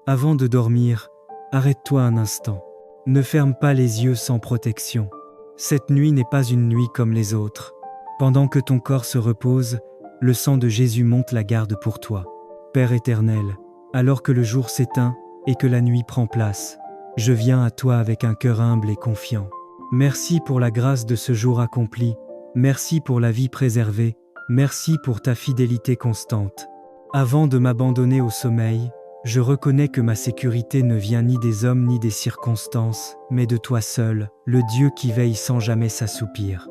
Avant de dormir, arrête-toi un instant. Ne ferme pas les yeux sans protection. Cette nuit n'est pas une nuit comme les autres. Pendant que ton corps se repose, le sang de Jésus monte la garde pour toi. Père éternel, alors que le jour s'éteint et que la nuit prend place, je viens à toi avec un cœur humble et confiant. Merci pour la grâce de ce jour accompli, merci pour la vie préservée, merci pour ta fidélité constante. Avant de m'abandonner au sommeil, je reconnais que ma sécurité ne vient ni des hommes ni des circonstances, mais de toi seul, le Dieu qui veille sans jamais s'assoupir.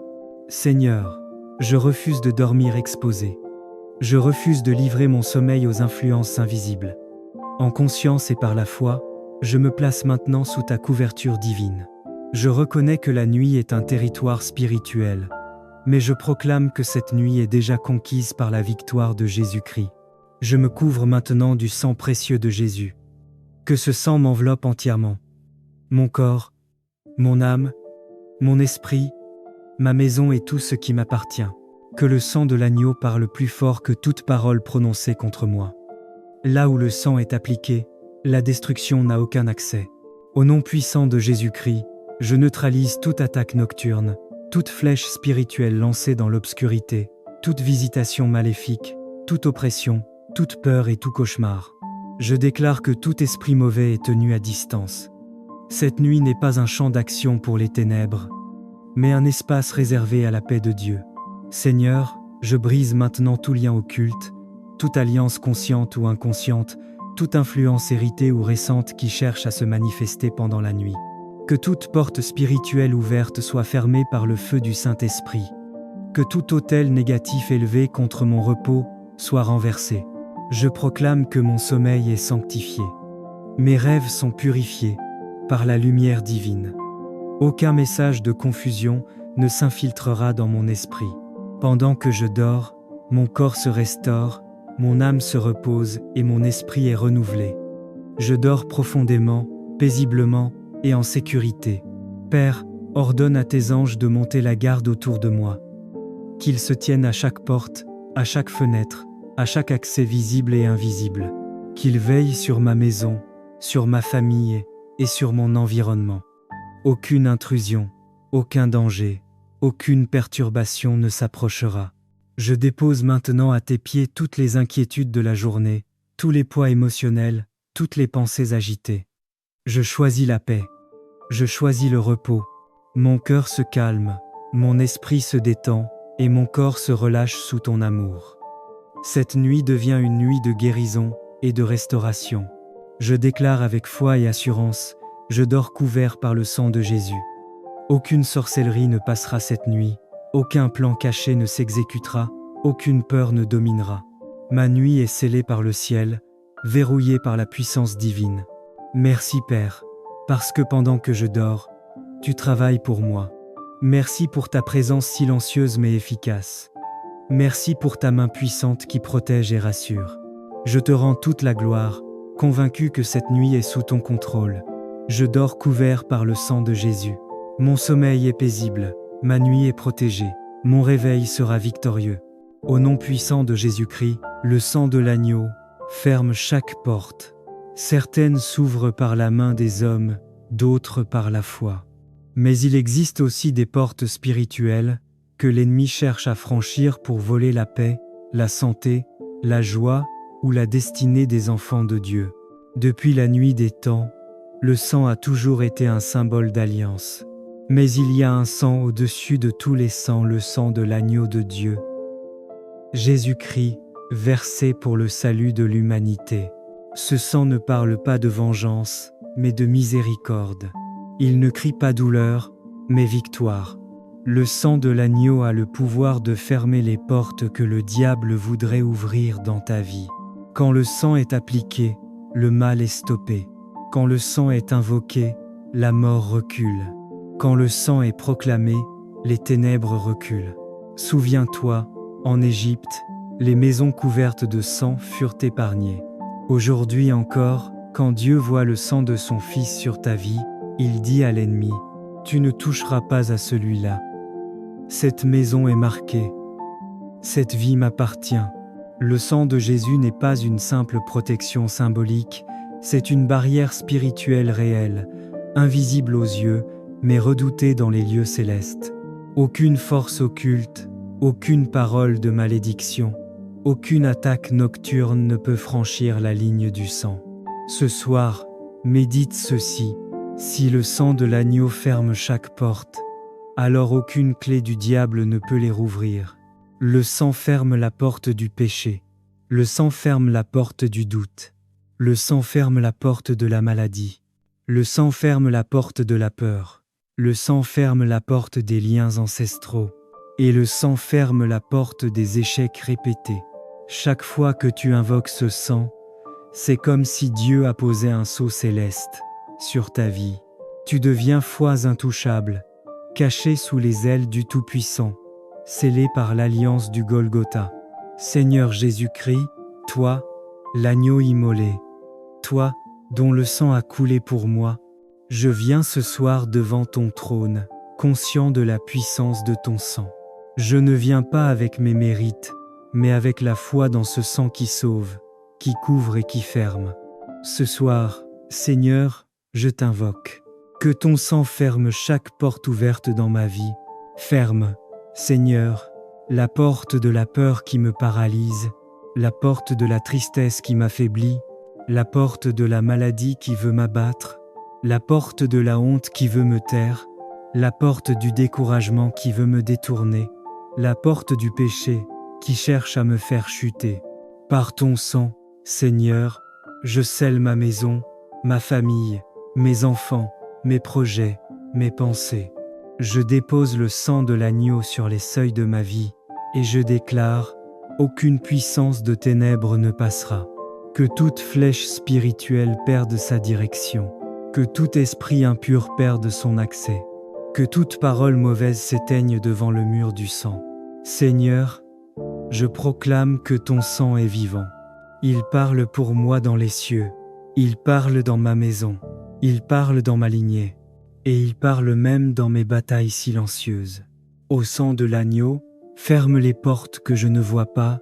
Seigneur, je refuse de dormir exposé. Je refuse de livrer mon sommeil aux influences invisibles. En conscience et par la foi, je me place maintenant sous ta couverture divine. Je reconnais que la nuit est un territoire spirituel, mais je proclame que cette nuit est déjà conquise par la victoire de Jésus-Christ. Je me couvre maintenant du sang précieux de Jésus. Que ce sang m'enveloppe entièrement. Mon corps, mon âme, mon esprit, ma maison et tout ce qui m'appartient. Que le sang de l'agneau parle plus fort que toute parole prononcée contre moi. Là où le sang est appliqué, la destruction n'a aucun accès. Au nom puissant de Jésus-Christ, je neutralise toute attaque nocturne, toute flèche spirituelle lancée dans l'obscurité, toute visitation maléfique, toute oppression, toute peur et tout cauchemar. Je déclare que tout esprit mauvais est tenu à distance. Cette nuit n'est pas un champ d'action pour les ténèbres, mais un espace réservé à la paix de Dieu. Seigneur, je brise maintenant tout lien occulte, toute alliance consciente ou inconsciente, toute influence héritée ou récente qui cherche à se manifester pendant la nuit. Que toute porte spirituelle ouverte soit fermée par le feu du Saint-Esprit. Que tout autel négatif élevé contre mon repos soit renversé. Je proclame que mon sommeil est sanctifié. Mes rêves sont purifiés par la lumière divine. Aucun message de confusion ne s'infiltrera dans mon esprit. Pendant que je dors, mon corps se restaure, mon âme se repose et mon esprit est renouvelé. Je dors profondément, paisiblement et en sécurité. Père, ordonne à tes anges de monter la garde autour de moi. Qu'ils se tiennent à chaque porte, à chaque fenêtre, à chaque accès visible et invisible. Qu'ils veillent sur ma maison, sur ma famille et sur mon environnement. Aucune intrusion, aucun danger, aucune perturbation ne s'approchera. Je dépose maintenant à tes pieds toutes les inquiétudes de la journée, tous les poids émotionnels, toutes les pensées agitées. Je choisis la paix. Je choisis le repos. Mon cœur se calme, mon esprit se détend et mon corps se relâche sous ton amour. Cette nuit devient une nuit de guérison et de restauration. Je déclare avec foi et assurance, je dors couvert par le sang de Jésus. Aucune sorcellerie ne passera cette nuit, aucun plan caché ne s'exécutera, aucune peur ne dominera. Ma nuit est scellée par le ciel, verrouillée par la puissance divine. Merci Père, parce que pendant que je dors, tu travailles pour moi. Merci pour ta présence silencieuse mais efficace. Merci pour ta main puissante qui protège et rassure. Je te rends toute la gloire, convaincu que cette nuit est sous ton contrôle. Je dors couvert par le sang de Jésus. Mon sommeil est paisible, ma nuit est protégée, mon réveil sera victorieux. Au nom puissant de Jésus-Christ, le sang de l'agneau ferme chaque porte. Certaines s'ouvrent par la main des hommes, d'autres par la foi. Mais il existe aussi des portes spirituelles que l'ennemi cherche à franchir pour voler la paix, la santé, la joie ou la destinée des enfants de Dieu. Depuis la nuit des temps, le sang a toujours été un symbole d'alliance. Mais il y a un sang au-dessus de tous les sangs, le sang de l'agneau de Dieu. Jésus-Christ, versé pour le salut de l'humanité. Ce sang ne parle pas de vengeance, mais de miséricorde. Il ne crie pas douleur, mais victoire. Le sang de l'agneau a le pouvoir de fermer les portes que le diable voudrait ouvrir dans ta vie. Quand le sang est appliqué, le mal est stoppé. Quand le sang est invoqué, la mort recule. Quand le sang est proclamé, les ténèbres reculent. Souviens-toi, en Égypte, les maisons couvertes de sang furent épargnées. Aujourd'hui encore, quand Dieu voit le sang de son Fils sur ta vie, il dit à l'ennemi, « Tu ne toucheras pas à celui-là. Cette maison est marquée. Cette vie m'appartient. » Le sang de Jésus n'est pas une simple protection symbolique, C'est une barrière spirituelle réelle, invisible aux yeux, mais redoutée dans les lieux célestes. Aucune force occulte, aucune parole de malédiction, aucune attaque nocturne ne peut franchir la ligne du sang. Ce soir, médite ceci: si le sang de l'agneau ferme chaque porte, alors aucune clé du diable ne peut les rouvrir. Le sang ferme la porte du péché. Le sang ferme la porte du doute. Le sang ferme la porte de la maladie. Le sang ferme la porte de la peur. Le sang ferme la porte des liens ancestraux. Et le sang ferme la porte des échecs répétés. Chaque fois que tu invoques ce sang, c'est comme si Dieu a posé un sceau céleste sur ta vie. Tu deviens foi intouchable, caché sous les ailes du Tout-Puissant, scellé par l'alliance du Golgotha. Seigneur Jésus-Christ, toi, l'agneau immolé, toi, dont le sang a coulé pour moi, je viens ce soir devant ton trône, conscient de la puissance de ton sang. Je ne viens pas avec mes mérites, mais avec la foi dans ce sang qui sauve, qui couvre et qui ferme. Ce soir, Seigneur, je t'invoque. Que ton sang ferme chaque porte ouverte dans ma vie. Ferme, Seigneur, la porte de la peur qui me paralyse, la porte de la tristesse qui m'affaiblit, la porte de la maladie qui veut m'abattre, la porte de la honte qui veut me taire, la porte du découragement qui veut me détourner, la porte du péché qui cherche à me faire chuter. Par ton sang, Seigneur, je scelle ma maison, ma famille, mes enfants, mes projets, mes pensées. Je dépose le sang de l'agneau sur les seuils de ma vie, et je déclare: aucune puissance de ténèbres ne passera. Que toute flèche spirituelle perde sa direction, que tout esprit impur perde son accès, que toute parole mauvaise s'éteigne devant le mur du sang. Seigneur, je proclame que ton sang est vivant. Il parle pour moi dans les cieux, il parle dans ma maison, il parle dans ma lignée, et il parle même dans mes batailles silencieuses. Au sang de l'agneau, ferme les portes que je ne vois pas,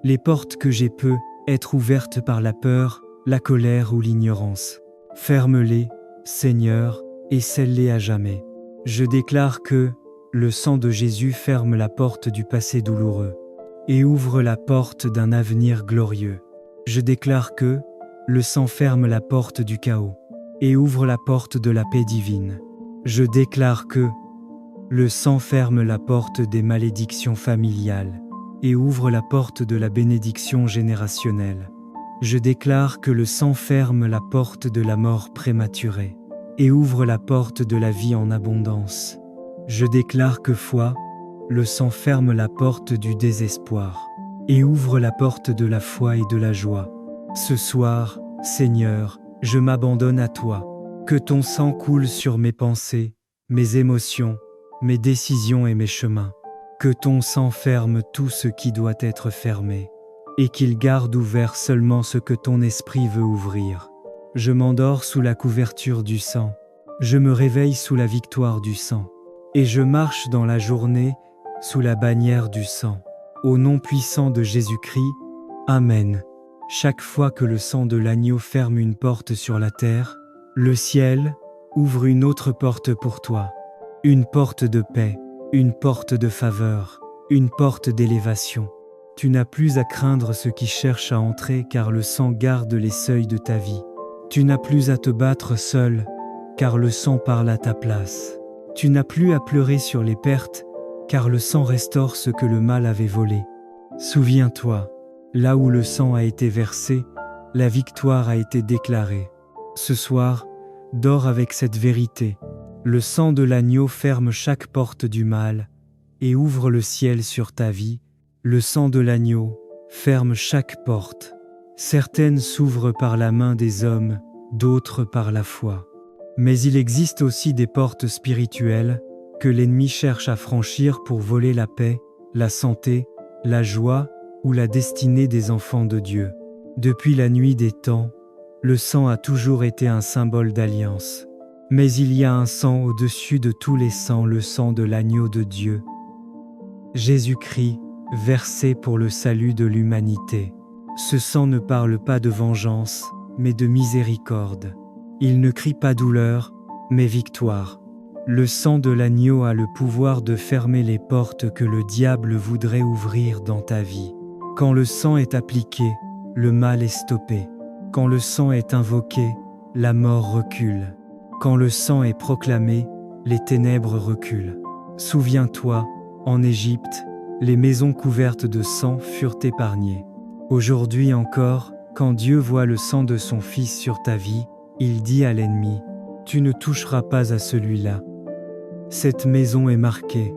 les portes que j'ai peu être ouvertes par la peur, la colère ou l'ignorance. Ferme-les, Seigneur, et scelle-les à jamais. Je déclare que le sang de Jésus ferme la porte du passé douloureux et ouvre la porte d'un avenir glorieux. Je déclare que le sang ferme la porte du chaos et ouvre la porte de la paix divine. Je déclare que le sang ferme la porte des malédictions familiales et ouvre la porte de la bénédiction générationnelle. Je déclare que le sang ferme la porte de la mort prématurée et ouvre la porte de la vie en abondance. Je déclare que foi, le sang ferme la porte du désespoir et ouvre la porte de la foi et de la joie. Ce soir, Seigneur, je m'abandonne à toi. Que ton sang coule sur mes pensées, mes émotions, mes décisions et mes chemins. Que ton sang ferme tout ce qui doit être fermé, et qu'il garde ouvert seulement ce que ton esprit veut ouvrir. Je m'endors sous la couverture du sang, je me réveille sous la victoire du sang, et je marche dans la journée sous la bannière du sang. Au nom puissant de Jésus-Christ, Amen. Chaque fois que le sang de l'agneau ferme une porte sur la terre, le ciel ouvre une autre porte pour toi. Une porte de paix, une porte de faveur, une porte d'élévation. Tu n'as plus à craindre ce qui cherche à entrer car le sang garde les seuils de ta vie. Tu n'as plus à te battre seul car le sang parle à ta place. Tu n'as plus à pleurer sur les pertes car le sang restaure ce que le mal avait volé. Souviens-toi, là où le sang a été versé, la victoire a été déclarée. Ce soir, dors avec cette vérité. Le sang de l'agneau ferme chaque porte du mal et ouvre le ciel sur ta vie. Le sang de l'agneau ferme chaque porte. Certaines s'ouvrent par la main des hommes, d'autres par la foi. Mais il existe aussi des portes spirituelles que l'ennemi cherche à franchir pour voler la paix, la santé, la joie ou la destinée des enfants de Dieu. Depuis la nuit des temps, le sang a toujours été un symbole d'alliance. Mais il y a un sang au-dessus de tous les sangs, le sang de l'agneau de Dieu. Jésus-Christ, versé pour le salut de l'humanité. Ce sang ne parle pas de vengeance, mais de miséricorde. Il ne crie pas douleur, mais victoire. Le sang de l'agneau a le pouvoir de fermer les portes que le diable voudrait ouvrir dans ta vie. Quand le sang est appliqué, le mal est stoppé. Quand le sang est invoqué, la mort recule. Quand le sang est proclamé, les ténèbres reculent. Souviens-toi, en Égypte, les maisons couvertes de sang furent épargnées. Aujourd'hui encore, quand Dieu voit le sang de son Fils sur ta vie, il dit à l'ennemi, « Tu ne toucheras pas à celui-là. Cette maison est marquée.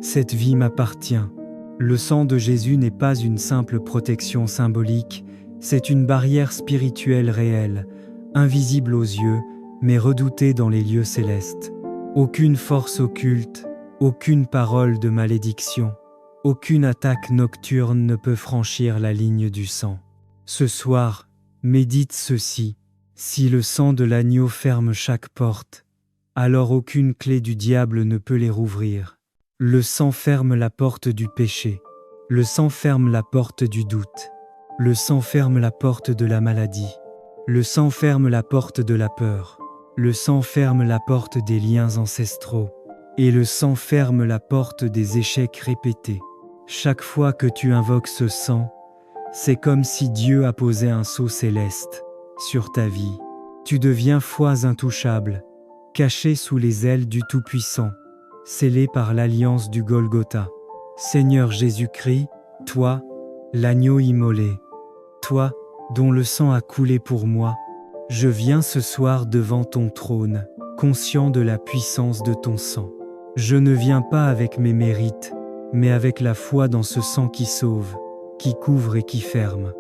Cette vie m'appartient. » Le sang de Jésus n'est pas une simple protection symbolique, c'est une barrière spirituelle réelle, invisible aux yeux, mais redoutée dans les lieux célestes. Aucune force occulte, aucune parole de malédiction, aucune attaque nocturne ne peut franchir la ligne du sang. Ce soir, médite ceci. Si le sang de l'agneau ferme chaque porte, alors aucune clé du diable ne peut les rouvrir. Le sang ferme la porte du péché. Le sang ferme la porte du doute. Le sang ferme la porte de la maladie. Le sang ferme la porte de la peur. Le sang ferme la porte des liens ancestraux. Et le sang ferme la porte des échecs répétés. Chaque fois que tu invoques ce sang, c'est comme si Dieu apposait un sceau céleste sur ta vie. Tu deviens foi intouchable, caché sous les ailes du Tout-Puissant, scellé par l'alliance du Golgotha. Seigneur Jésus-Christ, toi, l'agneau immolé, toi, dont le sang a coulé pour moi, je viens ce soir devant ton trône, conscient de la puissance de ton sang. Je ne viens pas avec mes mérites, mais avec la foi dans ce sang qui sauve, qui couvre et qui ferme.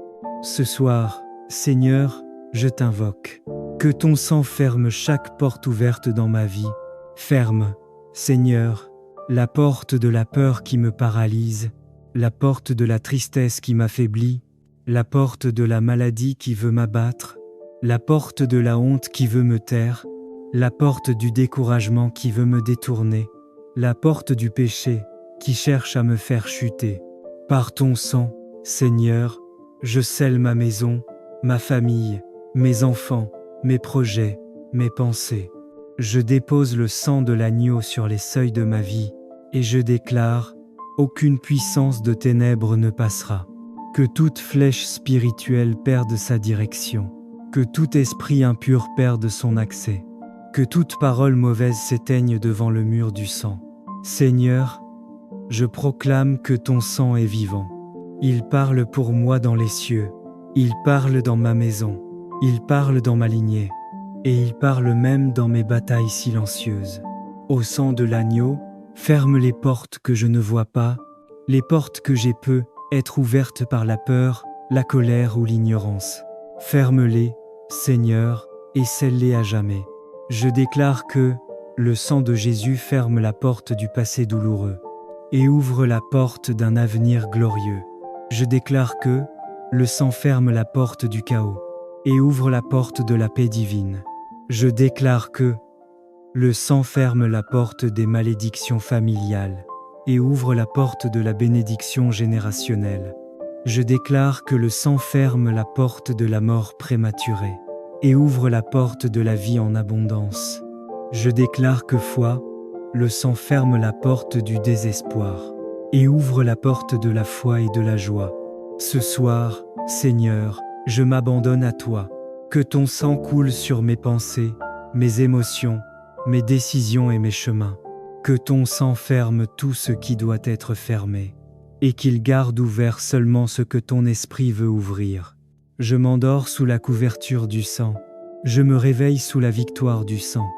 Ce soir, Seigneur, je t'invoque. Que ton sang ferme chaque porte ouverte dans ma vie. Ferme, Seigneur, la porte de la peur qui me paralyse, la porte de la tristesse qui m'affaiblit, la porte de la maladie qui veut m'abattre, la porte de la honte qui veut me taire, la porte du découragement qui veut me détourner, la porte du péché qui cherche à me faire chuter. Par ton sang, Seigneur, je scelle ma maison, ma famille, mes enfants, mes projets, mes pensées. Je dépose le sang de l'agneau sur les seuils de ma vie, et je déclare, aucune puissance de ténèbres ne passera. Que toute flèche spirituelle perde sa direction, que tout esprit impur perde son accès, que toute parole mauvaise s'éteigne devant le mur du sang. Seigneur, je proclame que ton sang est vivant. Il parle pour moi dans les cieux, il parle dans ma maison, il parle dans ma lignée, et il parle même dans mes batailles silencieuses. Au sang de l'agneau, ferme les portes que je ne vois pas, les portes que j'ai peu être ouvertes par la peur, la colère ou l'ignorance. Ferme-les, Seigneur, et scelle-les à jamais. Je déclare que le sang de Jésus ferme la porte du passé douloureux et ouvre la porte d'un avenir glorieux. Je déclare que le sang ferme la porte du chaos et ouvre la porte de la paix divine. Je déclare que le sang ferme la porte des malédictions familiales et ouvre la porte de la bénédiction générationnelle. Je déclare que le sang ferme la porte de la mort prématurée et ouvre la porte de la vie en abondance. Je déclare que foi, le sang ferme la porte du désespoir et ouvre la porte de la foi et de la joie. Ce soir, Seigneur, je m'abandonne à toi. Que ton sang coule sur mes pensées, mes émotions, mes décisions et mes chemins. Que ton sang ferme tout ce qui doit être fermé, et qu'il garde ouvert seulement ce que ton esprit veut ouvrir. Je m'endors sous la couverture du sang, je me réveille sous la victoire du sang,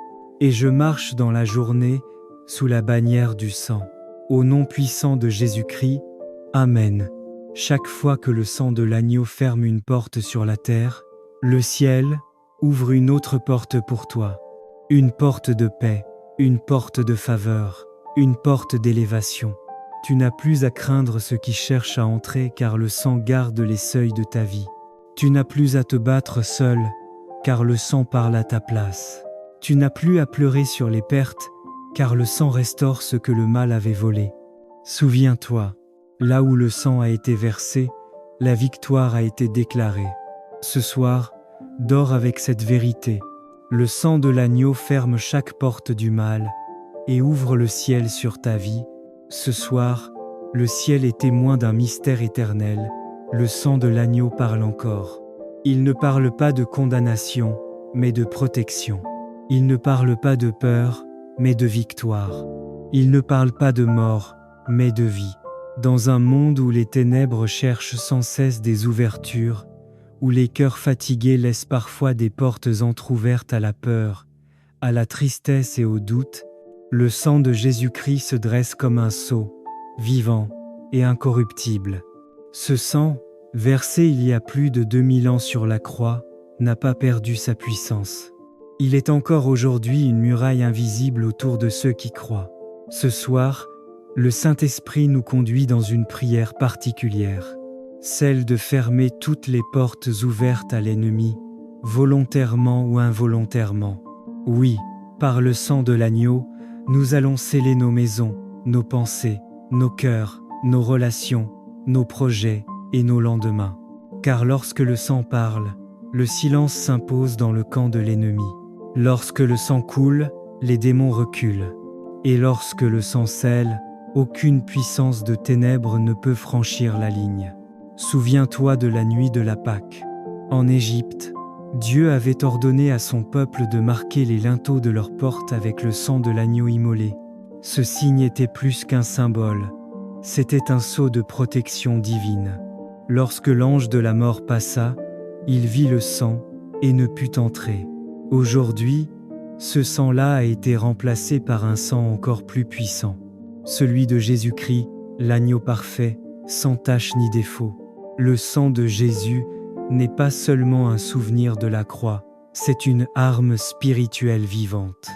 et je marche dans la journée sous la bannière du sang. Au nom puissant de Jésus-Christ, Amen. Chaque fois que le sang de l'agneau ferme une porte sur la terre, le ciel ouvre une autre porte pour toi. Une porte de paix, une porte de faveur, une porte d'élévation. Tu n'as plus à craindre ce qui cherche à entrer car le sang garde les seuils de ta vie. Tu n'as plus à te battre seul car le sang parle à ta place. Tu n'as plus à pleurer sur les pertes car le sang restaure ce que le mal avait volé. Souviens-toi, là où le sang a été versé, la victoire a été déclarée. Ce soir, Dors avec cette vérité. Le sang de l'agneau ferme chaque porte du mal et ouvre le ciel sur ta vie. Ce soir, le ciel est témoin d'un mystère éternel. Le sang de l'agneau parle encore. Il ne parle pas de condamnation, mais de protection. Il ne parle pas de peur, mais de victoire. Il ne parle pas de mort, mais de vie. Dans un monde où les ténèbres cherchent sans cesse des ouvertures, où les cœurs fatigués laissent parfois des portes entr'ouvertes à la peur, à la tristesse et au doute, le sang de Jésus-Christ se dresse comme un sceau, vivant et incorruptible. Ce sang, versé il y a plus de 2000 ans sur la croix, n'a pas perdu sa puissance. Il est encore aujourd'hui une muraille invisible autour de ceux qui croient. Ce soir, le Saint-Esprit nous conduit dans une prière particulière, celle de fermer toutes les portes ouvertes à l'ennemi, volontairement ou involontairement. Oui, par le sang de l'agneau, nous allons sceller nos maisons, nos pensées, nos cœurs, nos relations, nos projets et nos lendemains. Car lorsque le sang parle, le silence s'impose dans le camp de l'ennemi. Lorsque le sang coule, les démons reculent. Et lorsque le sang scelle, aucune puissance de ténèbres ne peut franchir la ligne. Souviens-toi de la nuit de la Pâque. En Égypte, Dieu avait ordonné à son peuple de marquer les linteaux de leurs portes avec le sang de l'agneau immolé. Ce signe était plus qu'un symbole, c'était un sceau de protection divine. Lorsque l'ange de la mort passa, il vit le sang et ne put entrer. Aujourd'hui, ce sang-là a été remplacé par un sang encore plus puissant, celui de Jésus-Christ, l'agneau parfait, sans tache ni défaut. Le sang de Jésus n'est pas seulement un souvenir de la croix, c'est une arme spirituelle vivante.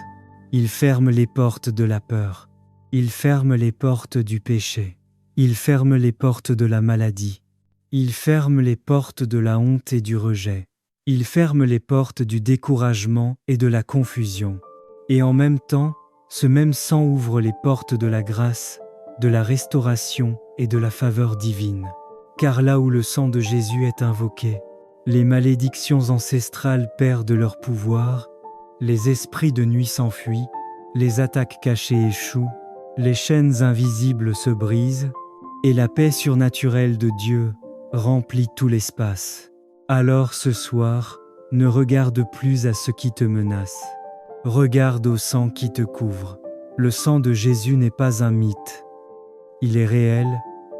Il ferme les portes de la peur, il ferme les portes du péché, il ferme les portes de la maladie, il ferme les portes de la honte et du rejet, il ferme les portes du découragement et de la confusion. Et en même temps, ce même sang ouvre les portes de la grâce, de la restauration et de la faveur divine. Car là où le sang de Jésus est invoqué, les malédictions ancestrales perdent leur pouvoir, les esprits de nuit s'enfuient, les attaques cachées échouent, les chaînes invisibles se brisent, et la paix surnaturelle de Dieu remplit tout l'espace. Alors ce soir, ne regarde plus à ce qui te menace. Regarde au sang qui te couvre. Le sang de Jésus n'est pas un mythe. Il est réel,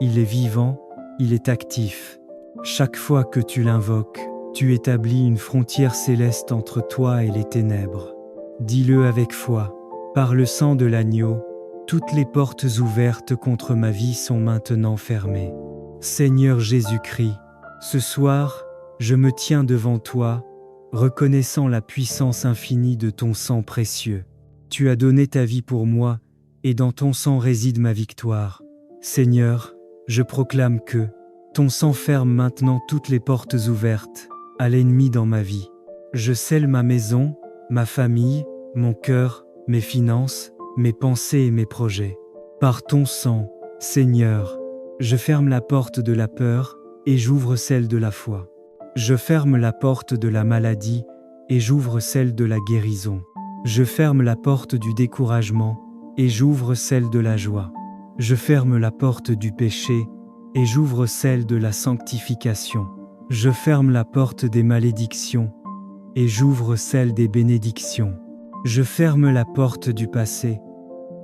il est vivant, il est actif. Chaque fois que tu l'invoques, tu établis une frontière céleste entre toi et les ténèbres. Dis-le avec foi. Par le sang de l'agneau, toutes les portes ouvertes contre ma vie sont maintenant fermées. Seigneur Jésus-Christ, ce soir, je me tiens devant toi, reconnaissant la puissance infinie de ton sang précieux. Tu as donné ta vie pour moi, et dans ton sang réside ma victoire. Seigneur, je proclame que ton sang ferme maintenant toutes les portes ouvertes à l'ennemi dans ma vie. Je scelle ma maison, ma famille, mon cœur, mes finances, mes pensées et mes projets. Par ton sang, Seigneur, je ferme la porte de la peur et j'ouvre celle de la foi. Je ferme la porte de la maladie et j'ouvre celle de la guérison. Je ferme la porte du découragement et j'ouvre celle de la joie. Je ferme la porte du péché et j'ouvre celle de la sanctification. Je ferme la porte des malédictions et j'ouvre celle des bénédictions. Je ferme la porte du passé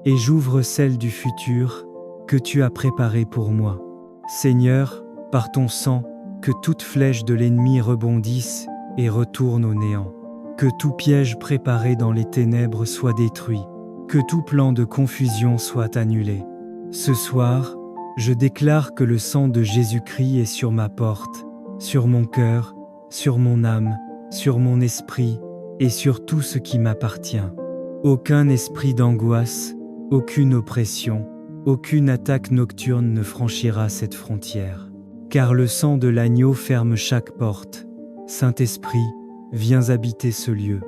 et j'ouvre celle du futur que tu as préparé pour moi. Seigneur, par ton sang, que toute flèche de l'ennemi rebondisse et retourne au néant. Que tout piège préparé dans les ténèbres soit détruit. Que tout plan de confusion soit annulé. Ce soir, je déclare que le sang de Jésus-Christ est sur ma porte, sur mon cœur, sur mon âme, sur mon esprit et sur tout ce qui m'appartient. Aucun esprit d'angoisse, aucune oppression, aucune attaque nocturne ne franchira cette frontière. Car le sang de l'agneau ferme chaque porte. Saint-Esprit, viens habiter ce lieu.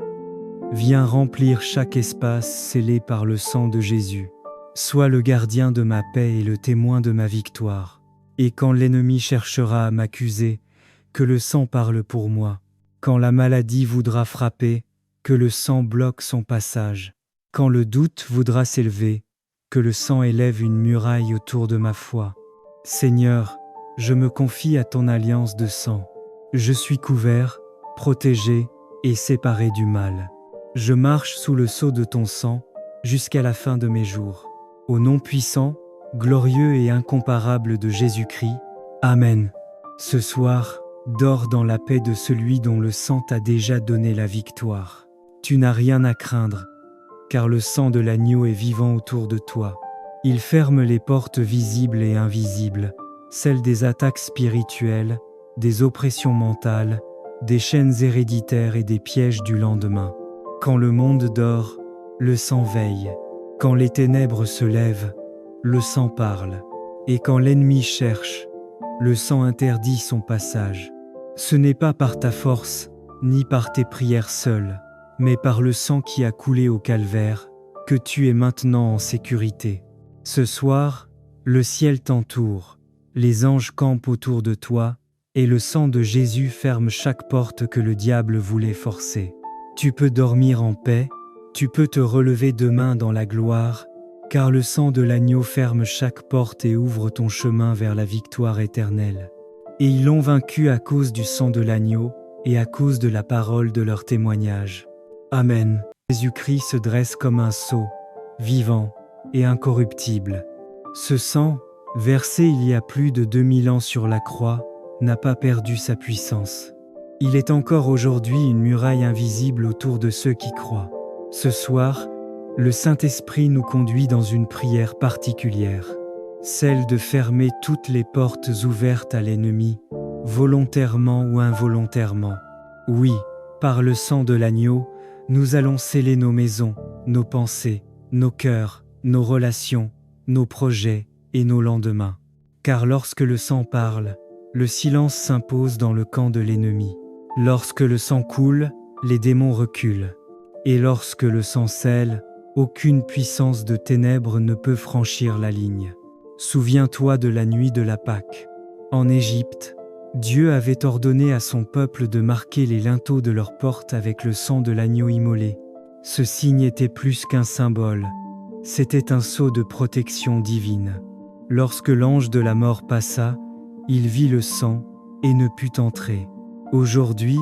Viens remplir chaque espace scellé par le sang de Jésus. Sois le gardien de ma paix et le témoin de ma victoire. Et quand l'ennemi cherchera à m'accuser, que le sang parle pour moi. Quand la maladie voudra frapper, que le sang bloque son passage. Quand le doute voudra s'élever, que le sang élève une muraille autour de ma foi. Seigneur, je me confie à ton alliance de sang. Je suis couvert, protégé et séparé du mal. Je marche sous le sceau de ton sang jusqu'à la fin de mes jours. Au nom puissant, glorieux et incomparable de Jésus-Christ. Amen. Ce soir, dors dans la paix de celui dont le sang t'a déjà donné la victoire. Tu n'as rien à craindre, car le sang de l'agneau est vivant autour de toi. Il ferme les portes visibles et invisibles, celles des attaques spirituelles, des oppressions mentales, des chaînes héréditaires et des pièges du lendemain. Quand le monde dort, le sang veille. Quand les ténèbres se lèvent, le sang parle. Et quand l'ennemi cherche, le sang interdit son passage. Ce n'est pas par ta force, ni par tes prières seules, mais par le sang qui a coulé au calvaire, que tu es maintenant en sécurité. Ce soir, le ciel t'entoure, les anges campent autour de toi, et le sang de Jésus ferme chaque porte que le diable voulait forcer. Tu peux dormir en paix, tu peux te relever demain dans la gloire, car le sang de l'agneau ferme chaque porte et ouvre ton chemin vers la victoire éternelle. Et ils l'ont vaincu à cause du sang de l'agneau et à cause de la parole de leur témoignage. Amen. Jésus-Christ se dresse comme un sceau, vivant et incorruptible. Ce sang, versé il y a plus de 2000 ans sur la croix, n'a pas perdu sa puissance. Il est encore aujourd'hui une muraille invisible autour de ceux qui croient. Ce soir, le Saint-Esprit nous conduit dans une prière particulière, celle de fermer toutes les portes ouvertes à l'ennemi, volontairement ou involontairement. Oui, par le sang de l'agneau, nous allons sceller nos maisons, nos pensées, nos cœurs, nos relations, nos projets et nos lendemains. Car lorsque le sang parle, le silence s'impose dans le camp de l'ennemi. Lorsque le sang coule, les démons reculent. Et lorsque le sang scelle, aucune puissance de ténèbres ne peut franchir la ligne. Souviens-toi de la nuit de la Pâque. En Égypte, Dieu avait ordonné à son peuple de marquer les linteaux de leurs portes avec le sang de l'agneau immolé. Ce signe était plus qu'un symbole, c'était un sceau de protection divine. Lorsque l'ange de la mort passa, il vit le sang et ne put entrer. Aujourd'hui,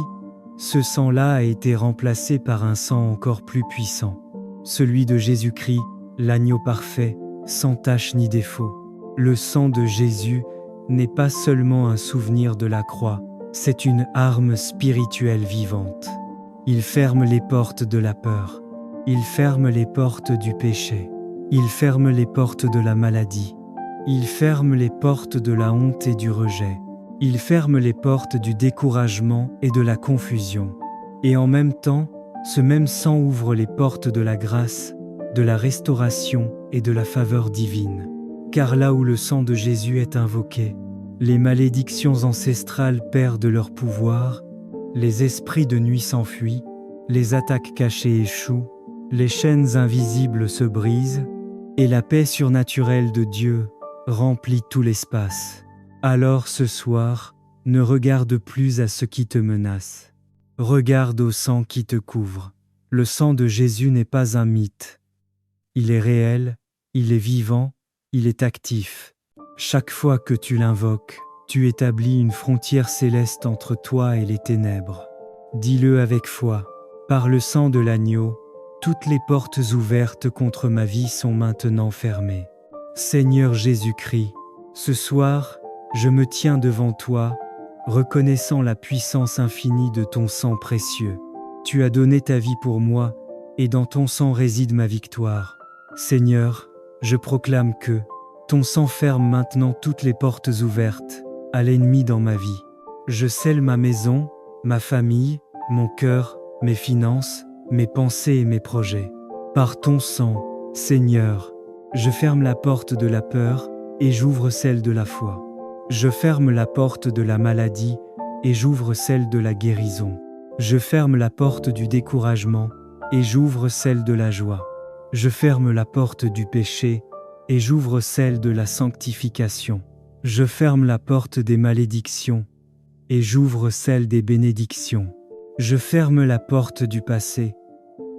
ce sang-là a été remplacé par un sang encore plus puissant, celui de Jésus-Christ, l'agneau parfait, sans tache ni défaut. Le sang de Jésus n'est pas seulement un souvenir de la croix, c'est une arme spirituelle vivante. Il ferme les portes de la peur, il ferme les portes du péché, il ferme les portes de la maladie, il ferme les portes de la honte et du rejet, il ferme les portes du découragement et de la confusion. Et en même temps, ce même sang ouvre les portes de la grâce, de la restauration et de la faveur divine. Car là où le sang de Jésus est invoqué, les malédictions ancestrales perdent leur pouvoir, les esprits de nuit s'enfuient, les attaques cachées échouent, les chaînes invisibles se brisent, et la paix surnaturelle de Dieu remplit tout l'espace. Alors ce soir, ne regarde plus à ce qui te menace. Regarde au sang qui te couvre. Le sang de Jésus n'est pas un mythe. Il est réel, il est vivant, il est actif. Chaque fois que tu l'invoques, tu établis une frontière céleste entre toi et les ténèbres. Dis-le avec foi. Par le sang de l'agneau, toutes les portes ouvertes contre ma vie sont maintenant fermées. Seigneur Jésus-Christ, ce soir, je me tiens devant toi, reconnaissant la puissance infinie de ton sang précieux. Tu as donné ta vie pour moi, et dans ton sang réside ma victoire. Seigneur, je proclame que ton sang ferme maintenant toutes les portes ouvertes à l'ennemi dans ma vie. Je scelle ma maison, ma famille, mon cœur, mes finances, mes pensées et mes projets. Par ton sang, Seigneur, je ferme la porte de la peur et j'ouvre celle de la foi. Je ferme la porte de la maladie et j'ouvre celle de la guérison. Je ferme la porte du découragement et j'ouvre celle de la joie. Je ferme la porte du péché et j'ouvre celle de la sanctification. Je ferme la porte des malédictions et j'ouvre celle des bénédictions. Je ferme la porte du passé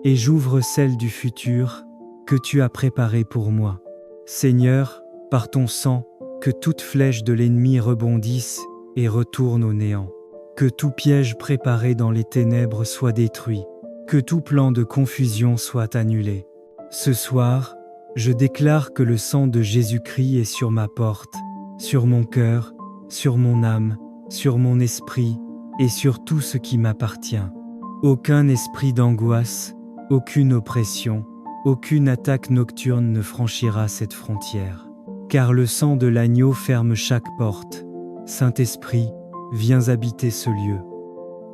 et j'ouvre celle du futur que tu as préparé pour moi. Seigneur, par ton sang, que toute flèche de l'ennemi rebondisse et retourne au néant. Que tout piège préparé dans les ténèbres soit détruit. Que tout plan de confusion soit annulé. Ce soir, je déclare que le sang de Jésus-Christ est sur ma porte, sur mon cœur, sur mon âme, sur mon esprit et sur tout ce qui m'appartient. Aucun esprit d'angoisse, aucune oppression, aucune attaque nocturne ne franchira cette frontière. Car le sang de l'agneau ferme chaque porte. Saint-Esprit, viens habiter ce lieu.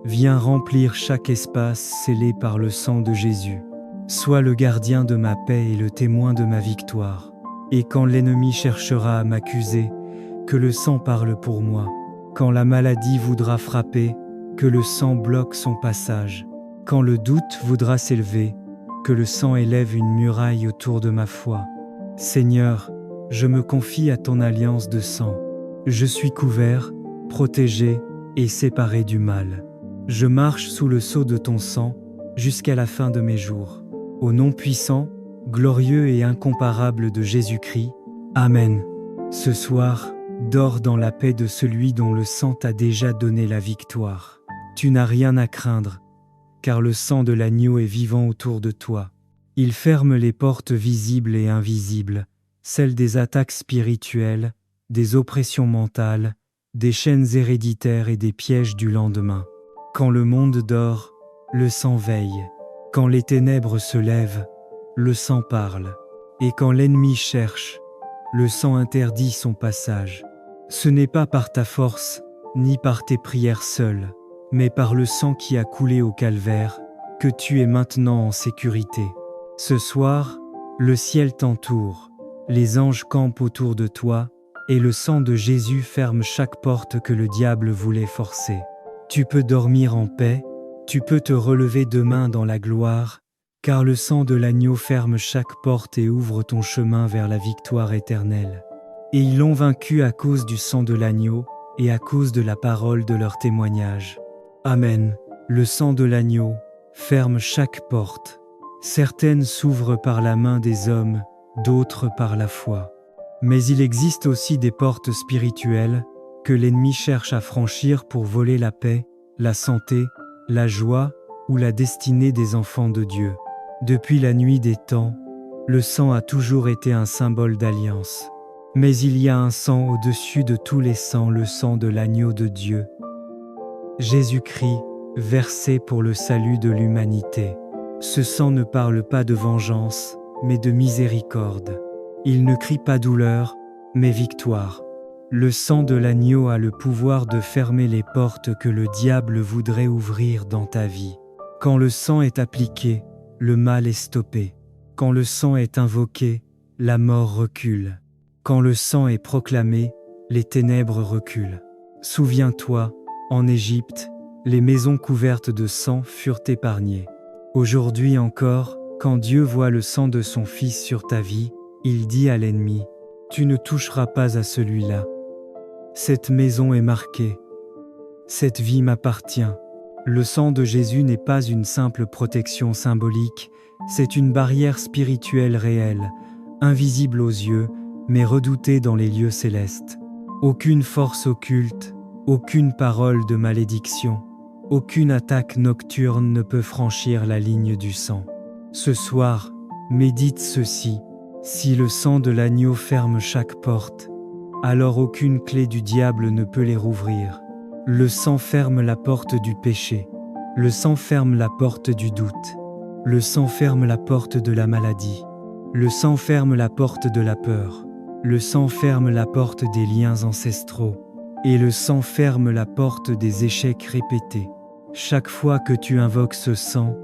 Viens remplir chaque espace scellé par le sang de Jésus. Sois le gardien de ma paix et le témoin de ma victoire. Et quand l'ennemi cherchera à m'accuser, que le sang parle pour moi. Quand la maladie voudra frapper, que le sang bloque son passage. Quand le doute voudra s'élever, que le sang élève une muraille autour de ma foi. Seigneur, je me confie à ton alliance de sang. Je suis couvert, protégé et séparé du mal. Je marche sous le sceau de ton sang jusqu'à la fin de mes jours. Au nom puissant, glorieux et incomparable de Jésus-Christ. Amen. Ce soir, dors dans la paix de celui dont le sang t'a déjà donné la victoire. Tu n'as rien à craindre, car le sang de l'agneau est vivant autour de toi. Il ferme les portes visibles et invisibles, celles des attaques spirituelles, des oppressions mentales, des chaînes héréditaires et des pièges du lendemain. Quand le monde dort, le sang veille. Quand les ténèbres se lèvent, le sang parle. Et quand l'ennemi cherche, le sang interdit son passage. Ce n'est pas par ta force, ni par tes prières seules, mais par le sang qui a coulé au calvaire, que tu es maintenant en sécurité. Ce soir, le ciel t'entoure, les anges campent autour de toi, et le sang de Jésus ferme chaque porte que le diable voulait forcer. Tu peux dormir en paix, tu peux te relever demain dans la gloire, car le sang de l'agneau ferme chaque porte et ouvre ton chemin vers la victoire éternelle. Et ils l'ont vaincu à cause du sang de l'agneau et à cause de la parole de leur témoignage. Amen. Le sang de l'agneau ferme chaque porte. Certaines s'ouvrent par la main des hommes, d'autres par la foi. Mais il existe aussi des portes spirituelles que l'ennemi cherche à franchir pour voler la paix, la santé, la joie ou la destinée des enfants de Dieu. Depuis la nuit des temps, le sang a toujours été un symbole d'alliance. Mais il y a un sang au-dessus de tous les sangs, le sang de l'agneau de Dieu. Jésus-Christ, versé pour le salut de l'humanité. Ce sang ne parle pas de vengeance, mais de miséricorde. Il ne crie pas douleur, mais victoire. Le sang de l'agneau a le pouvoir de fermer les portes que le diable voudrait ouvrir dans ta vie. Quand le sang est appliqué, le mal est stoppé. Quand le sang est invoqué, la mort recule. Quand le sang est proclamé, les ténèbres reculent. Souviens-toi, en Égypte, les maisons couvertes de sang furent épargnées. Aujourd'hui encore, quand Dieu voit le sang de son Fils sur ta vie, il dit à l'ennemi, « Tu ne toucheras pas à celui-là. Cette maison est marquée. Cette vie m'appartient. » Le sang de Jésus n'est pas une simple protection symbolique, c'est une barrière spirituelle réelle, invisible aux yeux, mais redoutée dans les lieux célestes. Aucune force occulte, aucune parole de malédiction, aucune attaque nocturne ne peut franchir la ligne du sang. Ce soir, médite ceci. Si le sang de l'agneau ferme chaque porte, alors aucune clé du diable ne peut les rouvrir. Le sang ferme la porte du péché. Le sang ferme la porte du doute. Le sang ferme la porte de la maladie. Le sang ferme la porte de la peur. Le sang ferme la porte des liens ancestraux. Et le sang ferme la porte des échecs répétés. Chaque fois que tu invoques ce sang,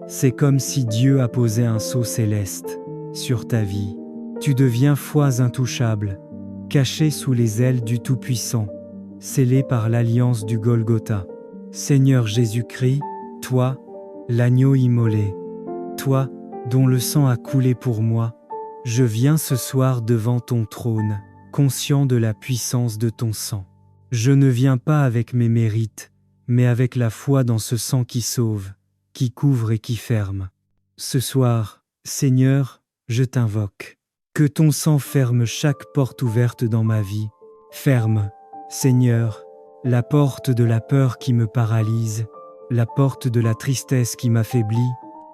c'est comme si Dieu a posé un sceau céleste sur ta vie. Tu deviens foi intouchable, caché sous les ailes du Tout-Puissant, scellé par l'alliance du Golgotha. Seigneur Jésus-Christ, toi, l'agneau immolé, toi, dont le sang a coulé pour moi, je viens ce soir devant ton trône, conscient de la puissance de ton sang. Je ne viens pas avec mes mérites, mais avec la foi dans ce sang qui sauve, qui couvre et qui ferme. Ce soir, Seigneur, je t'invoque. Que ton sang ferme chaque porte ouverte dans ma vie. Ferme, Seigneur, la porte de la peur qui me paralyse, la porte de la tristesse qui m'affaiblit,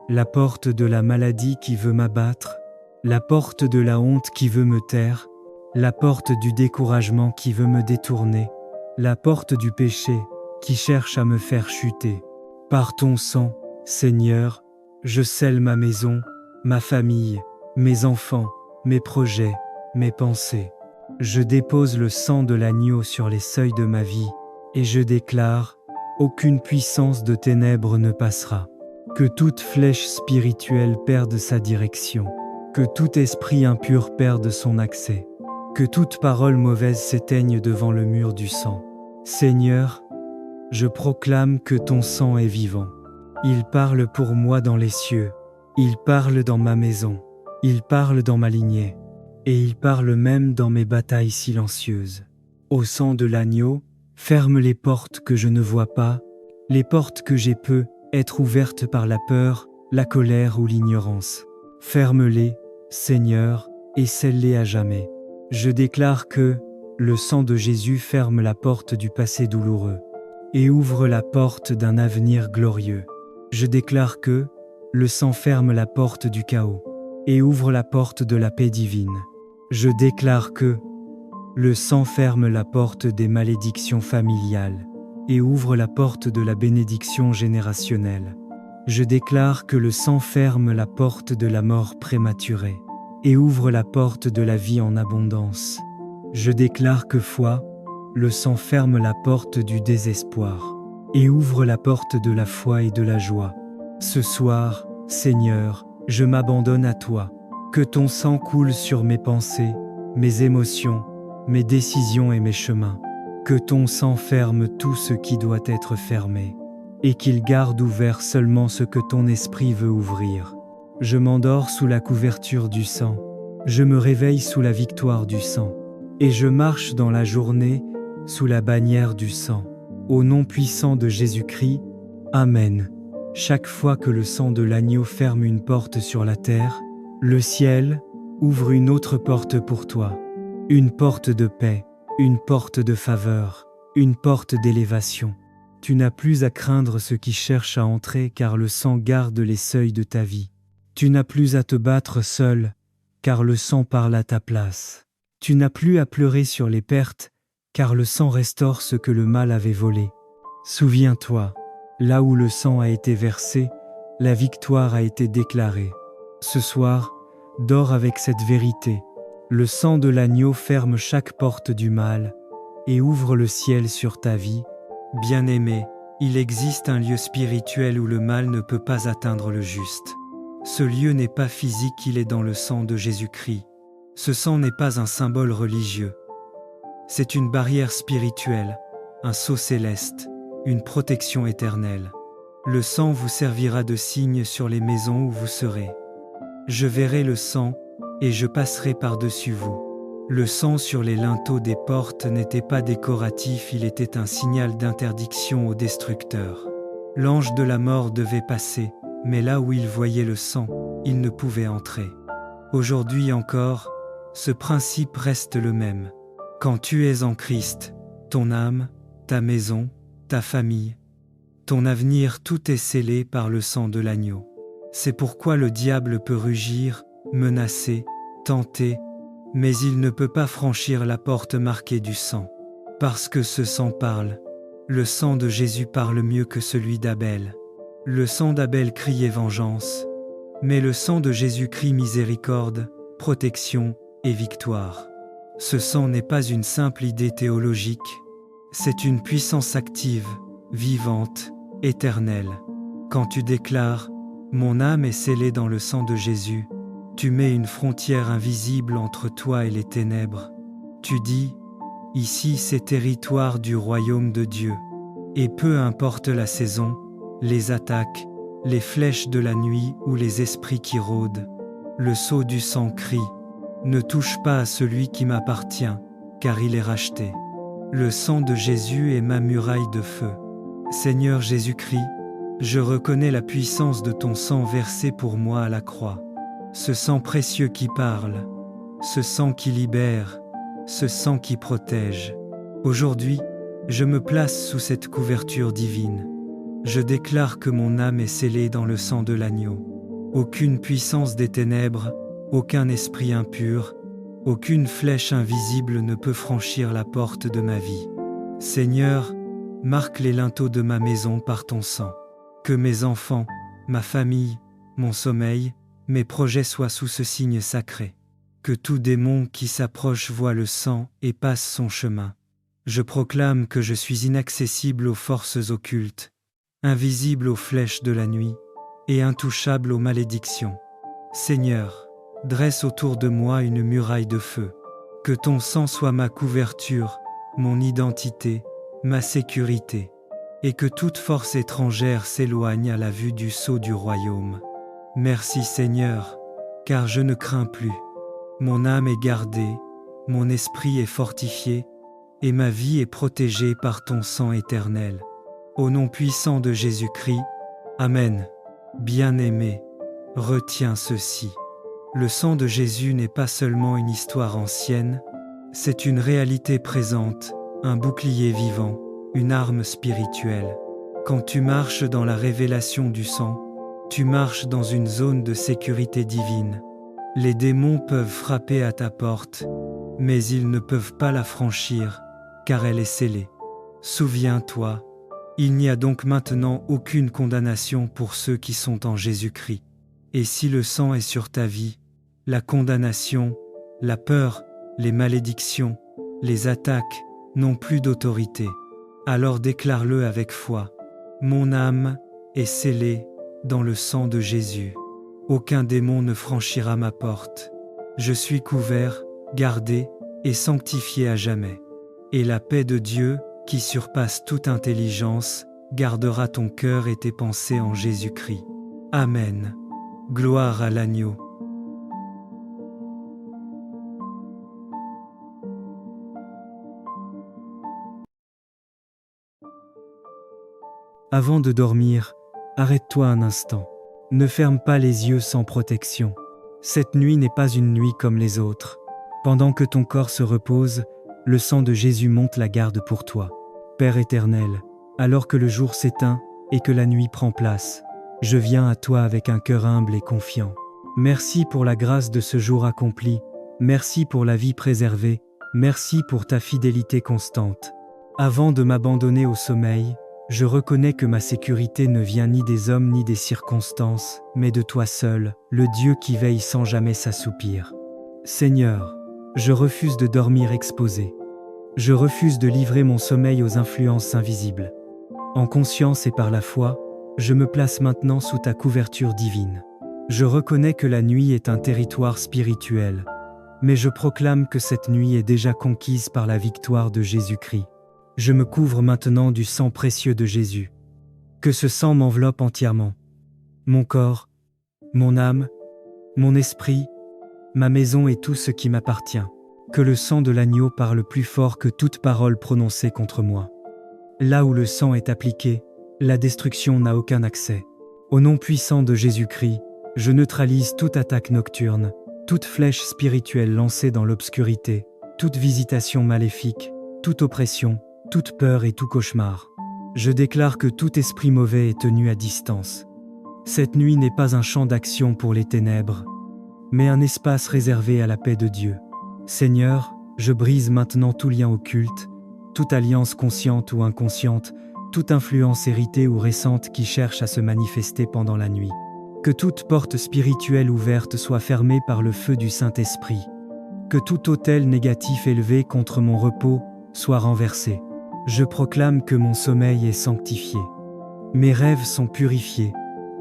la porte de la maladie qui veut m'abattre, la porte de la honte qui veut me taire, la porte du découragement qui veut me détourner, la porte du péché qui cherche à me faire chuter. Par ton sang, Seigneur, je scelle ma maison, ma famille, mes enfants, mes projets, mes pensées. Je dépose le sang de l'agneau sur les seuils de ma vie, et je déclare, aucune puissance de ténèbres ne passera. Que toute flèche spirituelle perde sa direction, que tout esprit impur perde son accès, que toute parole mauvaise s'éteigne devant le mur du sang. Seigneur, je proclame que ton sang est vivant. Il parle pour moi dans les cieux, il parle dans ma maison, il parle dans ma lignée, et il parle même dans mes batailles silencieuses. Au sang de l'agneau, ferme les portes que je ne vois pas, les portes que j'ai peu être ouvertes par la peur, la colère ou l'ignorance. Ferme-les, Seigneur, et scelle-les à jamais. Je déclare que le sang de Jésus ferme la porte du passé douloureux et ouvre la porte d'un avenir glorieux. Je déclare que le sang ferme la porte du chaos et ouvre la porte de la paix divine. Je déclare que le sang ferme la porte des malédictions familiales et ouvre la porte de la bénédiction générationnelle. Je déclare que le sang ferme la porte de la mort prématurée et ouvre la porte de la vie en abondance. Je déclare que le sang ferme la porte du désespoir et ouvre la porte de la foi et de la joie. Ce soir, Seigneur, je m'abandonne à toi. Que ton sang coule sur mes pensées, mes émotions, mes décisions et mes chemins. Que ton sang ferme tout ce qui doit être fermé, et qu'il garde ouvert seulement ce que ton esprit veut ouvrir. Je m'endors sous la couverture du sang, je me réveille sous la victoire du sang, et je marche dans la journée sous la bannière du sang. Au nom puissant de Jésus-Christ, Amen. Chaque fois que le sang de l'agneau ferme une porte sur la terre, le ciel ouvre une autre porte pour toi. Une porte de paix, une porte de faveur, une porte d'élévation. Tu n'as plus à craindre ceux qui cherchent à entrer car le sang garde les seuils de ta vie. Tu n'as plus à te battre seul car le sang parle à ta place. Tu n'as plus à pleurer sur les pertes car le sang restaure ce que le mal avait volé. Souviens-toi, là où le sang a été versé, la victoire a été déclarée. Ce soir, dors avec cette vérité. Le sang de l'agneau ferme chaque porte du mal et ouvre le ciel sur ta vie. Bien-aimé, il existe un lieu spirituel où le mal ne peut pas atteindre le juste. Ce lieu n'est pas physique, il est dans le sang de Jésus-Christ. Ce sang n'est pas un symbole religieux. C'est une barrière spirituelle, un sceau céleste, une protection éternelle. Le sang vous servira de signe sur les maisons où vous serez. Je verrai le sang et je passerai par-dessus vous. Le sang sur les linteaux des portes n'était pas décoratif, il était un signal d'interdiction aux destructeurs. L'ange de la mort devait passer, mais là où il voyait le sang, il ne pouvait entrer. Aujourd'hui encore, ce principe reste le même. Quand tu es en Christ, ton âme, ta maison, ta famille, ton avenir, tout est scellé par le sang de l'agneau. C'est pourquoi le diable peut rugir, menacer, tenter, mais il ne peut pas franchir la porte marquée du sang. Parce que ce sang parle. Le sang de Jésus parle mieux que celui d'Abel. Le sang d'Abel criait vengeance, mais le sang de Jésus crie miséricorde, protection et victoire. Ce sang n'est pas une simple idée théologique, c'est une puissance active, vivante, éternelle. Quand tu déclares « Mon âme est scellée dans le sang de Jésus », tu mets une frontière invisible entre toi et les ténèbres. Tu dis « Ici c'est territoire du royaume de Dieu ». Et peu importe la saison, les attaques, les flèches de la nuit ou les esprits qui rôdent, le sceau du sang crie « Ne touche pas à celui qui m'appartient, car il est racheté ». Le sang de Jésus est ma muraille de feu. Seigneur Jésus-Christ, je reconnais la puissance de ton sang versé pour moi à la croix. Ce sang précieux qui parle, ce sang qui libère, ce sang qui protège. Aujourd'hui, je me place sous cette couverture divine. Je déclare que mon âme est scellée dans le sang de l'agneau. Aucune puissance des ténèbres, aucun esprit impur, aucune flèche invisible ne peut franchir la porte de ma vie. Seigneur, marque les linteaux de ma maison par ton sang. Que mes enfants, ma famille, mon sommeil, mes projets soient sous ce signe sacré. Que tout démon qui s'approche voie le sang et passe son chemin. Je proclame que je suis inaccessible aux forces occultes, invisible aux flèches de la nuit et intouchable aux malédictions. Seigneur, dresse autour de moi une muraille de feu. Que ton sang soit ma couverture, mon identité, ma sécurité, et que toute force étrangère s'éloigne à la vue du sceau du royaume. Merci Seigneur, car je ne crains plus. Mon âme est gardée, mon esprit est fortifié, et ma vie est protégée par ton sang éternel. Au nom puissant de Jésus-Christ, Amen. Bien-aimé, retiens ceci. Le sang de Jésus n'est pas seulement une histoire ancienne, c'est une réalité présente, un bouclier vivant, une arme spirituelle. Quand tu marches dans la révélation du sang, tu marches dans une zone de sécurité divine. Les démons peuvent frapper à ta porte, mais ils ne peuvent pas la franchir, car elle est scellée. Souviens-toi, il n'y a donc maintenant aucune condamnation pour ceux qui sont en Jésus-Christ. Et si le sang est sur ta vie, la condamnation, la peur, les malédictions, les attaques n'ont plus d'autorité. Alors déclare-le avec foi. Mon âme est scellée dans le sang de Jésus. Aucun démon ne franchira ma porte. Je suis couvert, gardé et sanctifié à jamais. Et la paix de Dieu, qui surpasse toute intelligence, gardera ton cœur et tes pensées en Jésus-Christ. Amen. Gloire à l'agneau. Avant de dormir, arrête-toi un instant. Ne ferme pas les yeux sans protection. Cette nuit n'est pas une nuit comme les autres. Pendant que ton corps se repose, le sang de Jésus monte la garde pour toi. Père éternel, alors que le jour s'éteint et que la nuit prend place, je viens à toi avec un cœur humble et confiant. Merci pour la grâce de ce jour accompli, merci pour la vie préservée, merci pour ta fidélité constante. Avant de m'abandonner au sommeil, je reconnais que ma sécurité ne vient ni des hommes ni des circonstances, mais de toi seul, le Dieu qui veille sans jamais s'assoupir. Seigneur, je refuse de dormir exposé. Je refuse de livrer mon sommeil aux influences invisibles. En conscience et par la foi, je me place maintenant sous ta couverture divine. Je reconnais que la nuit est un territoire spirituel, mais je proclame que cette nuit est déjà conquise par la victoire de Jésus-Christ. Je me couvre maintenant du sang précieux de Jésus. Que ce sang m'enveloppe entièrement. Mon corps, mon âme, mon esprit, ma maison et tout ce qui m'appartient. Que le sang de l'agneau parle plus fort que toute parole prononcée contre moi. Là où le sang est appliqué, la destruction n'a aucun accès. Au nom puissant de Jésus-Christ, je neutralise toute attaque nocturne, toute flèche spirituelle lancée dans l'obscurité, toute visitation maléfique, toute oppression, toute peur et tout cauchemar. Je déclare que tout esprit mauvais est tenu à distance. Cette nuit n'est pas un champ d'action pour les ténèbres, mais un espace réservé à la paix de Dieu. Seigneur, je brise maintenant tout lien occulte, toute alliance consciente ou inconsciente, toute influence héritée ou récente qui cherche à se manifester pendant la nuit. Que toute porte spirituelle ouverte soit fermée par le feu du Saint-Esprit. Que tout autel négatif élevé contre mon repos soit renversé. Je proclame que mon sommeil est sanctifié. Mes rêves sont purifiés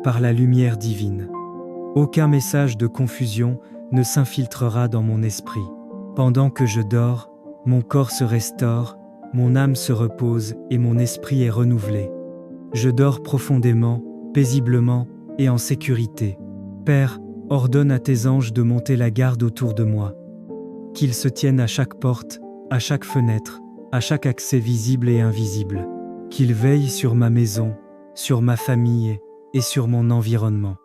par la lumière divine. Aucun message de confusion ne s'infiltrera dans mon esprit. Pendant que je dors, mon corps se restaure, mon âme se repose et mon esprit est renouvelé. Je dors profondément, paisiblement et en sécurité. Père, ordonne à tes anges de monter la garde autour de moi. Qu'ils se tiennent à chaque porte, à chaque fenêtre, à chaque accès visible et invisible. qu'il veille sur ma maison, sur ma famille et sur mon environnement.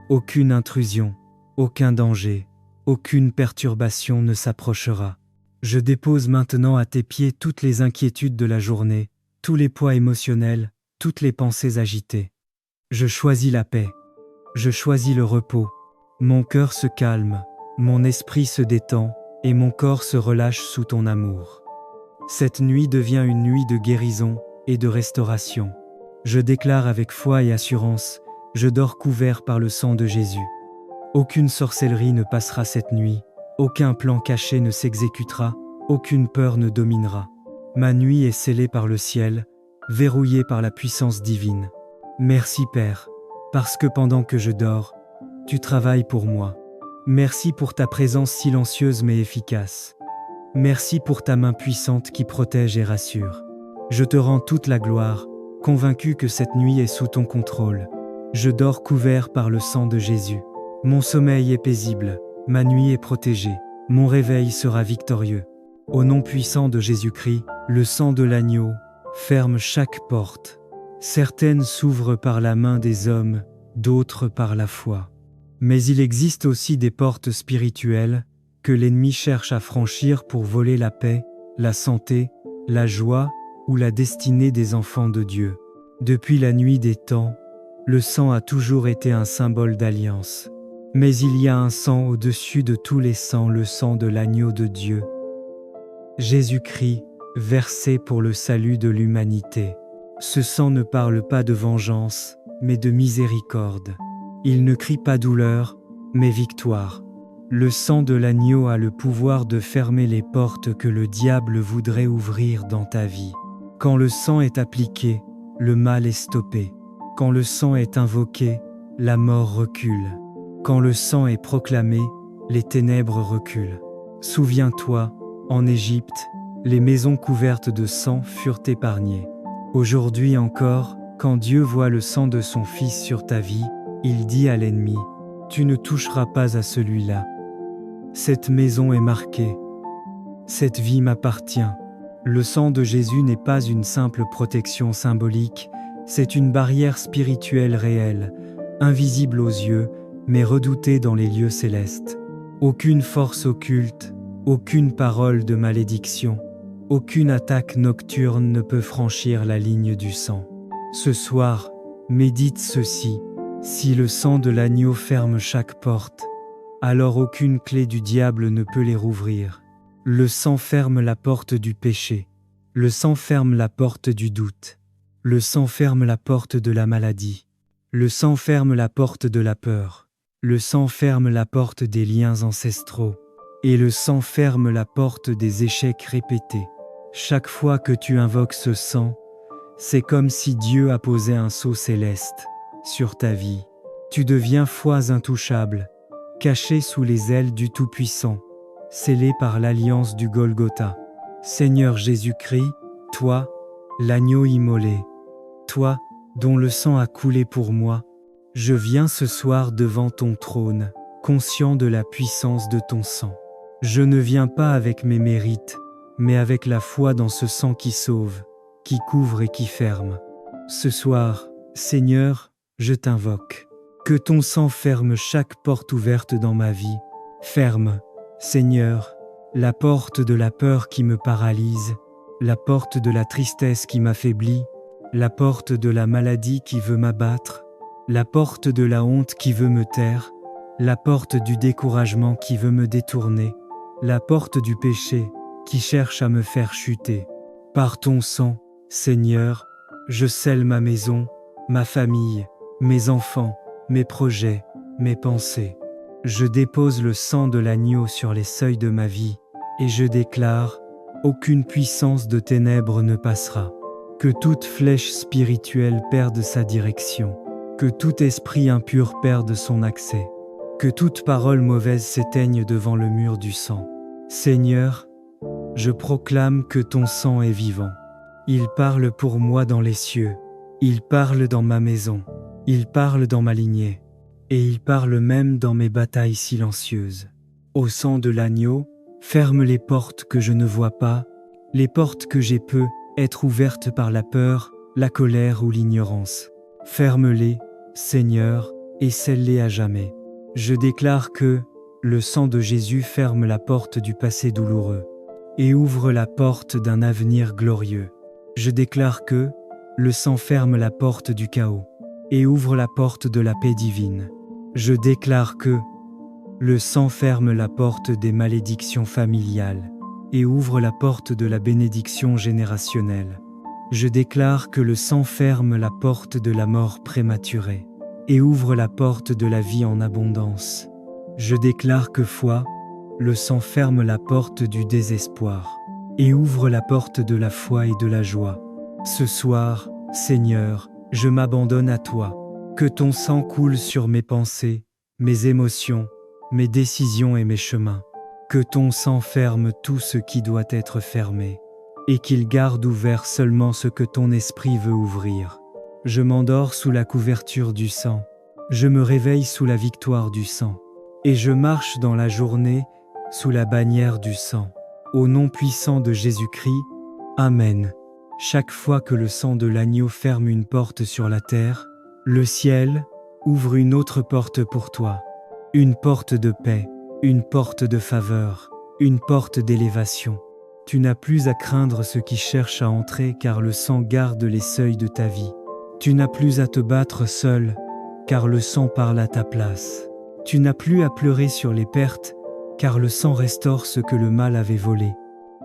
Aucune intrusion, aucun danger, aucune perturbation ne s'approchera. Je dépose maintenant à tes pieds toutes les inquiétudes de la journée, tous les poids émotionnels, toutes les pensées agitées. Je choisis la paix. Je choisis le repos. Mon cœur se calme, mon esprit se détend et mon corps se relâche sous ton amour. Cette nuit devient une nuit de guérison et de restauration. Je déclare avec foi et assurance, je dors couvert par le sang de Jésus. Aucune sorcellerie ne passera cette nuit, aucun plan caché ne s'exécutera, aucune peur ne dominera. Ma nuit est scellée par le ciel, verrouillée par la puissance divine. Merci Père, parce que pendant que je dors, tu travailles pour moi. Merci pour ta présence silencieuse mais efficace. Merci pour ta main puissante qui protège et rassure. Je te rends toute la gloire, convaincu que cette nuit est sous ton contrôle. Je dors couvert par le sang de Jésus. Mon sommeil est paisible, ma nuit est protégée, mon réveil sera victorieux. Au nom puissant de Jésus-Christ, le sang de l'agneau ferme chaque porte. Certaines s'ouvrent par la main des hommes, d'autres par la foi. Mais il existe aussi des portes spirituelles que l'ennemi cherche à franchir pour voler la paix, la santé, la joie ou la destinée des enfants de Dieu. Depuis la nuit des temps, le sang a toujours été un symbole d'alliance. Mais il y a un sang au-dessus de tous les sangs, le sang de l'agneau de Dieu. Jésus-Christ, versé pour le salut de l'humanité. Ce sang ne parle pas de vengeance, mais de miséricorde. Il ne crie pas douleur, mais victoire. Le sang de l'agneau a le pouvoir de fermer les portes que le diable voudrait ouvrir dans ta vie. Quand le sang est appliqué, le mal est stoppé. Quand le sang est invoqué, la mort recule. Quand le sang est proclamé, les ténèbres reculent. Souviens-toi, en Égypte, les maisons couvertes de sang furent épargnées. Aujourd'hui encore, quand Dieu voit le sang de son Fils sur ta vie, il dit à l'ennemi, « Tu ne toucheras pas à celui-là. Cette maison est marquée. Cette vie m'appartient. » Le sang de Jésus n'est pas une simple protection symbolique, c'est une barrière spirituelle réelle, invisible aux yeux, mais redoutée dans les lieux célestes. Aucune force occulte, aucune parole de malédiction, aucune attaque nocturne ne peut franchir la ligne du sang. Ce soir, médite ceci. Si le sang de l'agneau ferme chaque porte, alors aucune clé du diable ne peut les rouvrir. Le sang ferme la porte du péché. Le sang ferme la porte du doute. Le sang ferme la porte de la maladie. Le sang ferme la porte de la peur. Le sang ferme la porte des liens ancestraux. Et le sang ferme la porte des échecs répétés. Chaque fois que tu invoques ce sang, c'est comme si Dieu apposait un sceau céleste sur ta vie. Tu deviens foi intouchable, caché sous les ailes du Tout-Puissant, scellé par l'alliance du Golgotha. Seigneur Jésus-Christ, toi, l'agneau immolé, toi, dont le sang a coulé pour moi, je viens ce soir devant ton trône, conscient de la puissance de ton sang. Je ne viens pas avec mes mérites, mais avec la foi dans ce sang qui sauve, qui couvre et qui ferme. Ce soir, Seigneur, je t'invoque. Que ton sang ferme chaque porte ouverte dans ma vie. Ferme, Seigneur, la porte de la peur qui me paralyse, la porte de la tristesse qui m'affaiblit, la porte de la maladie qui veut m'abattre, la porte de la honte qui veut me taire, la porte du découragement qui veut me détourner, la porte du péché qui cherche à me faire chuter. Par ton sang, Seigneur, je scelle ma maison, ma famille, mes enfants, mes projets, mes pensées. Je dépose le sang de l'agneau sur les seuils de ma vie et je déclare, aucune puissance de ténèbres ne passera. Que toute flèche spirituelle perde sa direction. Que tout esprit impur perde son accès. Que toute parole mauvaise s'éteigne devant le mur du sang. Seigneur, je proclame que ton sang est vivant. Il parle pour moi dans les cieux. Il parle dans ma maison. Il parle dans ma lignée. Et il parle même dans mes batailles silencieuses. Au sang de l'agneau, ferme les portes que je ne vois pas, les portes que j'ai peu être ouvertes par la peur, la colère ou l'ignorance. Ferme-les, Seigneur, et scelle-les à jamais. Je déclare que le sang de Jésus ferme la porte du passé douloureux et ouvre la porte d'un avenir glorieux. Je déclare que le sang ferme la porte du chaos et ouvre la porte de la paix divine. Je déclare que le sang ferme la porte des malédictions familiales et ouvre la porte de la bénédiction générationnelle. Je déclare que le sang ferme la porte de la mort prématurée et ouvre la porte de la vie en abondance. Je déclare que le sang ferme la porte du désespoir et ouvre la porte de la foi et de la joie. Ce soir, Seigneur, je m'abandonne à toi. Que ton sang coule sur mes pensées, mes émotions, mes décisions et mes chemins. Que ton sang ferme tout ce qui doit être fermé et qu'il garde ouvert seulement ce que ton esprit veut ouvrir. Je m'endors sous la couverture du sang. Je me réveille sous la victoire du sang. Et je marche dans la journée sous la bannière du sang. Au nom puissant de Jésus-Christ, Amen. Chaque fois que le sang de l'agneau ferme une porte sur la terre, le ciel ouvre une autre porte pour toi. Une porte de paix, une porte de faveur, une porte d'élévation. Tu n'as plus à craindre ceux qui cherchent à entrer car le sang garde les seuils de ta vie. Tu n'as plus à te battre seul car le sang parle à ta place. Tu n'as plus à pleurer sur les pertes car le sang restaure ce que le mal avait volé.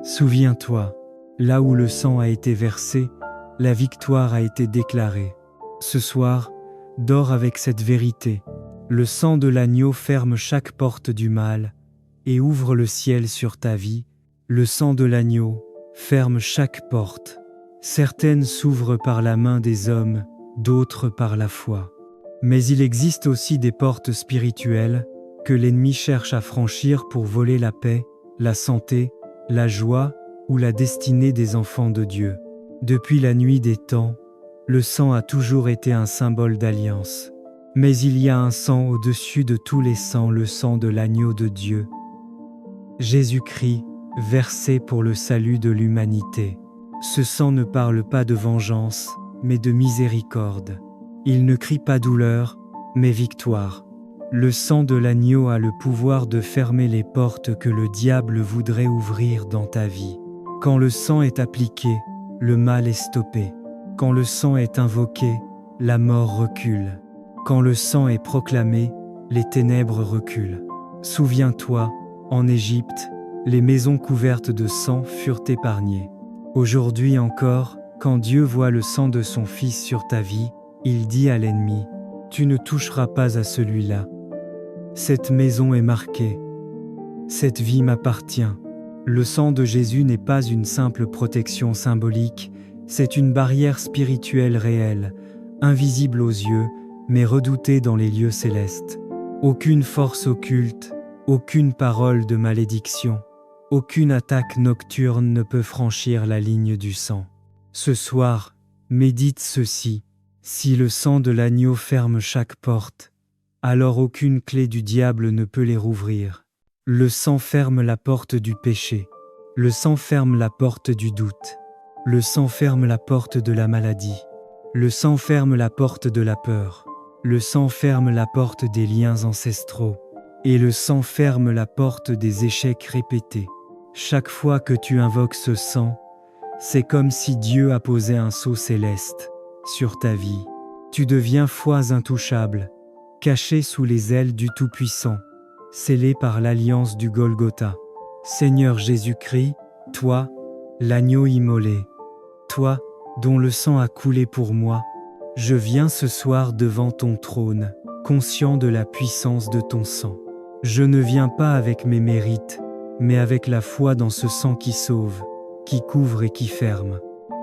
Souviens-toi, là où le sang a été versé, la victoire a été déclarée. Ce soir, dors avec cette vérité. Le sang de l'agneau ferme chaque porte du mal et ouvre le ciel sur ta vie. Le sang de l'agneau ferme chaque porte. Certaines s'ouvrent par la main des hommes, d'autres par la foi. Mais il existe aussi des portes spirituelles que l'ennemi cherche à franchir pour voler la paix, la santé, la joie ou la destinée des enfants de Dieu. Depuis la nuit des temps, le sang a toujours été un symbole d'alliance. Mais il y a un sang au-dessus de tous les sangs, le sang de l'agneau de Dieu. Jésus-Christ, versé pour le salut de l'humanité. Ce sang ne parle pas de vengeance, mais de miséricorde. Il ne crie pas douleur, mais victoire. Le sang de l'agneau a le pouvoir de fermer les portes que le diable voudrait ouvrir dans ta vie. Quand le sang est appliqué, le mal est stoppé. Quand le sang est invoqué, la mort recule. Quand le sang est proclamé, les ténèbres reculent. Souviens-toi, en Égypte, les maisons couvertes de sang furent épargnées. Aujourd'hui encore, quand Dieu voit le sang de son Fils sur ta vie, il dit à l'ennemi, « Tu ne toucheras pas à celui-là. Cette maison est marquée. Cette vie m'appartient. » Le sang de Jésus n'est pas une simple protection symbolique, c'est une barrière spirituelle réelle, invisible aux yeux, mais redoutée dans les lieux célestes. Aucune force occulte, aucune parole de malédiction, aucune attaque nocturne ne peut franchir la ligne du sang. Ce soir, médite ceci. Si le sang de l'agneau ferme chaque porte, alors aucune clé du diable ne peut les rouvrir. Le sang ferme la porte du péché. Le sang ferme la porte du doute. Le sang ferme la porte de la maladie. Le sang ferme la porte de la peur. Le sang ferme la porte des liens ancestraux. Et le sang ferme la porte des échecs répétés. Chaque fois que tu invoques ce sang, c'est comme si Dieu a posé un sceau céleste sur ta vie. Tu deviens foi intouchable, caché sous les ailes du Tout-Puissant, scellé par l'alliance du Golgotha. Seigneur Jésus-Christ, toi, l'agneau immolé, toi, dont le sang a coulé pour moi, je viens ce soir devant ton trône, conscient de la puissance de ton sang. Je ne viens pas avec mes mérites, mais avec la foi dans ce sang qui sauve, qui couvre et qui ferme.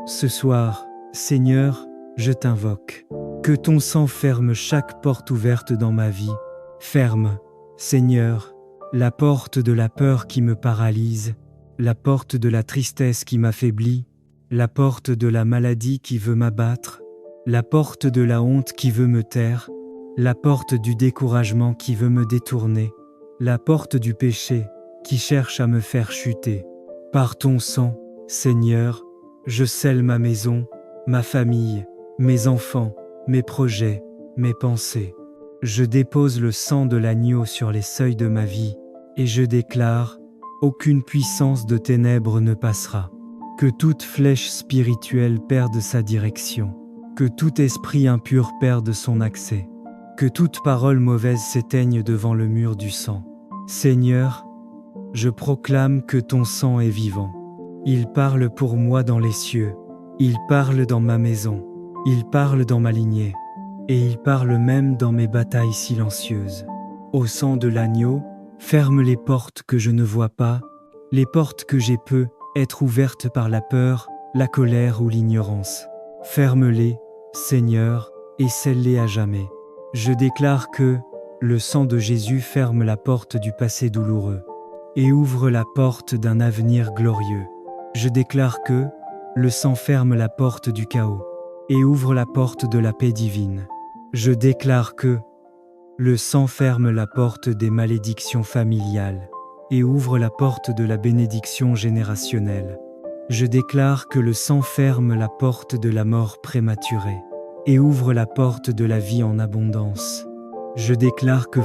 Ce soir, Seigneur, je t'invoque. Que ton sang ferme chaque porte ouverte dans ma vie. Ferme, Seigneur, la porte de la peur qui me paralyse, la porte de la tristesse qui m'affaiblit, la porte de la maladie qui veut m'abattre, la porte de la honte qui veut me taire, la porte du découragement qui veut me détourner, la porte du péché qui cherche à me faire chuter. Par ton sang, Seigneur, je scelle ma maison, ma famille, mes enfants, mes projets, mes pensées. Je dépose le sang de l'agneau sur les seuils de ma vie, et je déclare, aucune puissance de ténèbres ne passera. Que toute flèche spirituelle perde sa direction, que tout esprit impur perde son accès, que toute parole mauvaise s'éteigne devant le mur du sang. Seigneur, je proclame que ton sang est vivant. Il parle pour moi dans les cieux, il parle dans ma maison, il parle dans ma lignée, et il parle même dans mes batailles silencieuses. Au sang de l'agneau, ferme les portes que je ne vois pas, les portes que j'ai peu être ouvertes par la peur, la colère ou l'ignorance. Ferme-les, Seigneur, et scelle-les à jamais. Je déclare que le sang de Jésus ferme la porte du passé douloureux et ouvre la porte d'un avenir glorieux. Je déclare que le sang ferme la porte du chaos et ouvre la porte de la paix divine. Je déclare que le sang ferme la porte des malédictions familiales et ouvre la porte de la bénédiction générationnelle. Je déclare que le sang ferme la porte de la mort prématurée et ouvre la porte de la vie en abondance. Je déclare que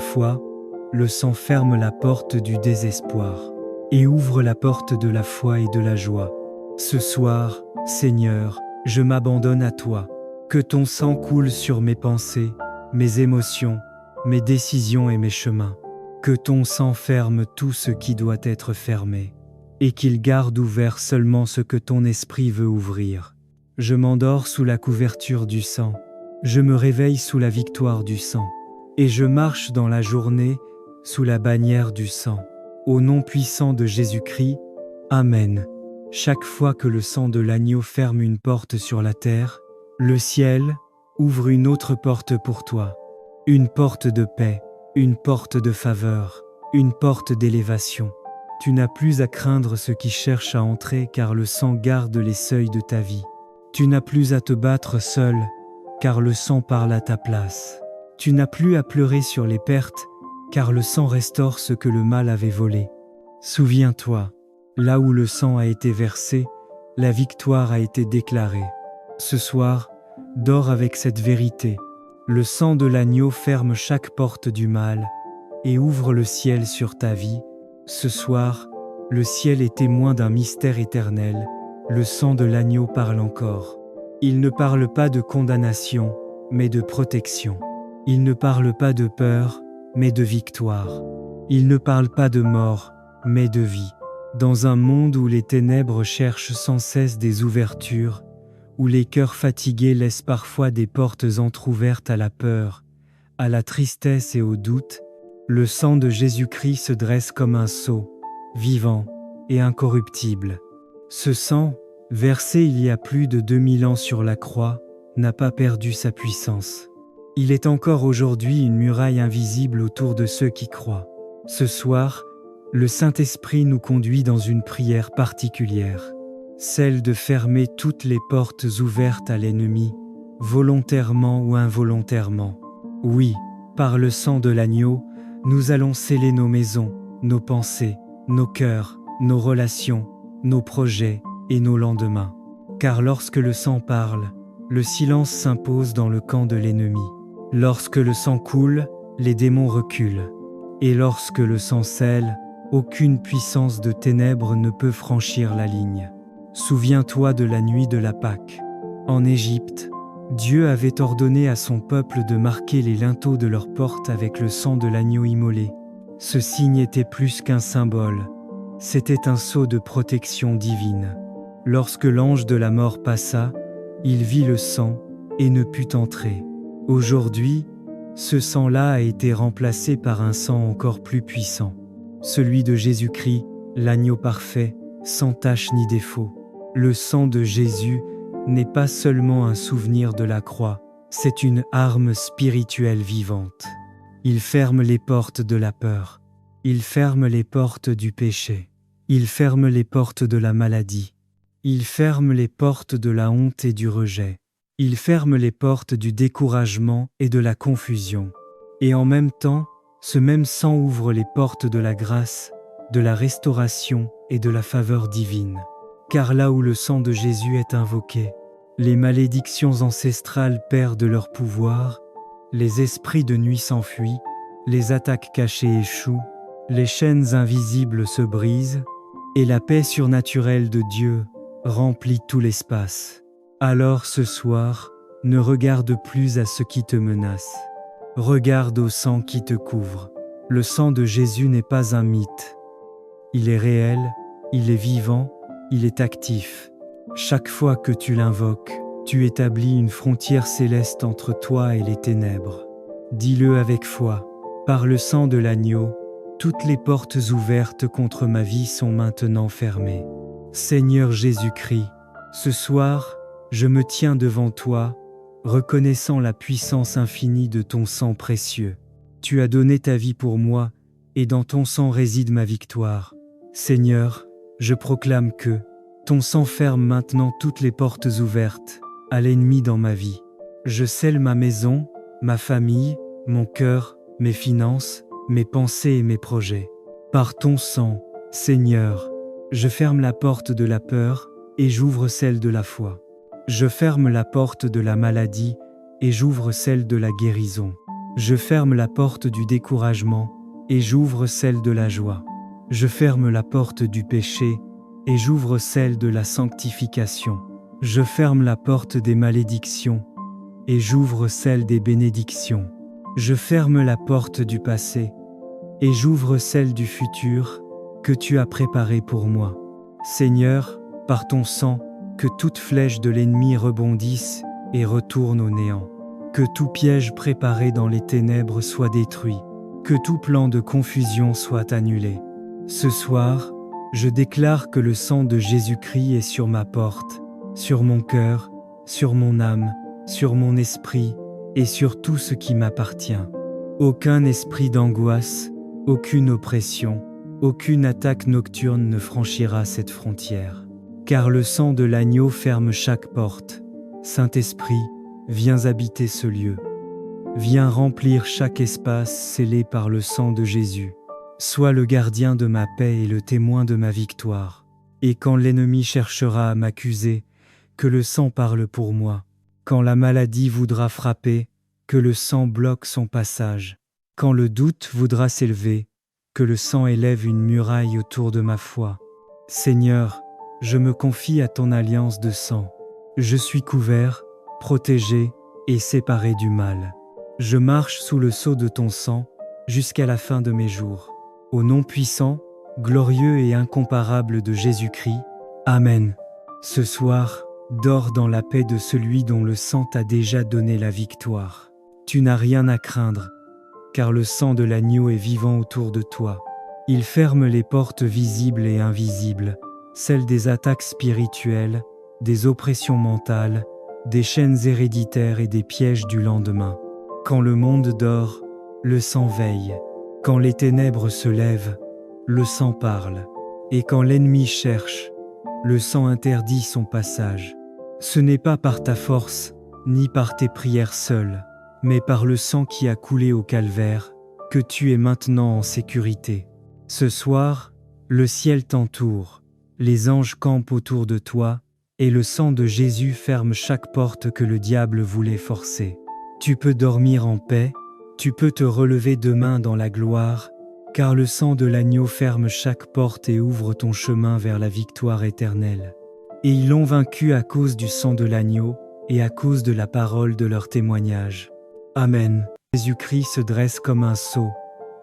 le sang ferme la porte du désespoir et ouvre la porte de la foi et de la joie. Ce soir, Seigneur, je m'abandonne à toi. Que ton sang coule sur mes pensées, mes émotions, mes décisions et mes chemins. Que ton sang ferme tout ce qui doit être fermé, et qu'il garde ouvert seulement ce que ton esprit veut ouvrir. Je m'endors sous la couverture du sang, je me réveille sous la victoire du sang, et je marche dans la journée sous la bannière du sang. Au nom puissant de Jésus-Christ, Amen. Chaque fois que le sang de l'agneau ferme une porte sur la terre, le ciel ouvre une autre porte pour toi. Une porte de paix, une porte de faveur, une porte d'élévation. Tu n'as plus à craindre ceux qui cherchent à entrer car le sang garde les seuils de ta vie. Tu n'as plus à te battre seul car le sang parle à ta place. Tu n'as plus à pleurer sur les pertes car le sang restaure ce que le mal avait volé. Souviens-toi, là où le sang a été versé, la victoire a été déclarée. Ce soir, dors avec cette vérité. Le sang de l'agneau ferme chaque porte du mal et ouvre le ciel sur ta vie. Ce soir, le ciel est témoin d'un mystère éternel. Le sang de l'agneau parle encore. Il ne parle pas de condamnation, mais de protection. Il ne parle pas de peur, mais de victoire. Il ne parle pas de mort, mais de vie. Dans un monde où les ténèbres cherchent sans cesse des ouvertures, où les cœurs fatigués laissent parfois des portes entr'ouvertes à la peur, à la tristesse et au doute, le sang de Jésus-Christ se dresse comme un sceau, vivant et incorruptible. Ce sang, versé il y a plus de 2000 ans sur la croix, n'a pas perdu sa puissance. Il est encore aujourd'hui une muraille invisible autour de ceux qui croient. Ce soir, le Saint-Esprit nous conduit dans une prière particulière, celle de fermer toutes les portes ouvertes à l'ennemi, volontairement ou involontairement. Oui, par le sang de l'agneau, nous allons sceller nos maisons, nos pensées, nos cœurs, nos relations, nos projets et nos lendemains. Car lorsque le sang parle, le silence s'impose dans le camp de l'ennemi. Lorsque le sang coule, les démons reculent. Et lorsque le sang scelle, aucune puissance de ténèbres ne peut franchir la ligne. Souviens-toi de la nuit de la Pâque. En Égypte, Dieu avait ordonné à son peuple de marquer les linteaux de leurs portes avec le sang de l'agneau immolé. Ce signe était plus qu'un symbole, c'était un sceau de protection divine. Lorsque l'ange de la mort passa, il vit le sang et ne put entrer. Aujourd'hui, ce sang-là a été remplacé par un sang encore plus puissant, celui de Jésus-Christ, l'agneau parfait, sans tache ni défaut. Le sang de Jésus n'est pas seulement un souvenir de la croix, c'est une arme spirituelle vivante. Il ferme les portes de la peur, il ferme les portes du péché, il ferme les portes de la maladie, il ferme les portes de la honte et du rejet, il ferme les portes du découragement et de la confusion. Et en même temps, ce même sang ouvre les portes de la grâce, de la restauration et de la faveur divine. Car là où le sang de Jésus est invoqué, Les malédictions ancestrales perdent leur pouvoir, les esprits de nuit s'enfuient, les attaques cachées échouent, les chaînes invisibles se brisent, et la paix surnaturelle de Dieu remplit tout l'espace. Alors ce soir, ne regarde plus à ce qui te menace. Regarde au sang qui te couvre. Le sang de Jésus n'est pas un mythe. Il est réel, il est vivant, il est actif. Chaque fois que tu l'invoques, tu établis une frontière céleste entre toi et les ténèbres. Dis-le avec foi. Par le sang de l'agneau, toutes les portes ouvertes contre ma vie sont maintenant fermées. Seigneur Jésus-Christ, ce soir, je me tiens devant toi, reconnaissant la puissance infinie de ton sang précieux. Tu as donné ta vie pour moi, et dans ton sang réside ma victoire. Seigneur, je proclame que ton sang ferme maintenant toutes les portes ouvertes à l'ennemi dans ma vie. Je scelle ma maison, ma famille, mon cœur, mes finances, mes pensées et mes projets. Par ton sang, Seigneur, je ferme la porte de la peur et j'ouvre celle de la foi. Je ferme la porte de la maladie et j'ouvre celle de la guérison. Je ferme la porte du découragement et j'ouvre celle de la joie. Je ferme la porte du péché et j'ouvre celle de la sanctification. Je ferme la porte des malédictions et j'ouvre celle des bénédictions. Je ferme la porte du passé et j'ouvre celle du futur que tu as préparé pour moi. Seigneur, par ton sang, que toute flèche de l'ennemi rebondisse et retourne au néant. Que tout piège préparé dans les ténèbres soit détruit. Que tout plan de confusion soit annulé. Ce soir, je déclare que le sang de Jésus-Christ est sur ma porte, sur mon cœur, sur mon âme, sur mon esprit et sur tout ce qui m'appartient. Aucun esprit d'angoisse, aucune oppression, aucune attaque nocturne ne franchira cette frontière. Car le sang de l'agneau ferme chaque porte. Saint-Esprit, viens habiter ce lieu. Viens remplir chaque espace scellé par le sang de Jésus. Sois le gardien de ma paix et le témoin de ma victoire. Et quand l'ennemi cherchera à m'accuser, que le sang parle pour moi. Quand la maladie voudra frapper, que le sang bloque son passage. Quand le doute voudra s'élever, que le sang élève une muraille autour de ma foi. Seigneur, je me confie à ton alliance de sang. Je suis couvert, protégé et séparé du mal. Je marche sous le sceau de ton sang jusqu'à la fin de mes jours. Au nom puissant, glorieux et incomparable de Jésus-Christ. Amen. Ce soir, dors dans la paix de celui dont le sang t'a déjà donné la victoire. Tu n'as rien à craindre, car le sang de l'agneau est vivant autour de toi. Il ferme les portes visibles et invisibles, celles des attaques spirituelles, des oppressions mentales, des chaînes héréditaires et des pièges du lendemain. Quand le monde dort, le sang veille. Quand les ténèbres se lèvent, le sang parle. Et quand l'ennemi cherche, le sang interdit son passage. Ce n'est pas par ta force, ni par tes prières seules, mais par le sang qui a coulé au calvaire, que tu es maintenant en sécurité. Ce soir, le ciel t'entoure, les anges campent autour de toi, et le sang de Jésus ferme chaque porte que le diable voulait forcer. Tu peux dormir en paix, tu peux te relever demain dans la gloire, car le sang de l'agneau ferme chaque porte et ouvre ton chemin vers la victoire éternelle. Et ils l'ont vaincu à cause du sang de l'agneau et à cause de la parole de leur témoignage. Amen. Jésus-Christ se dresse comme un sceau,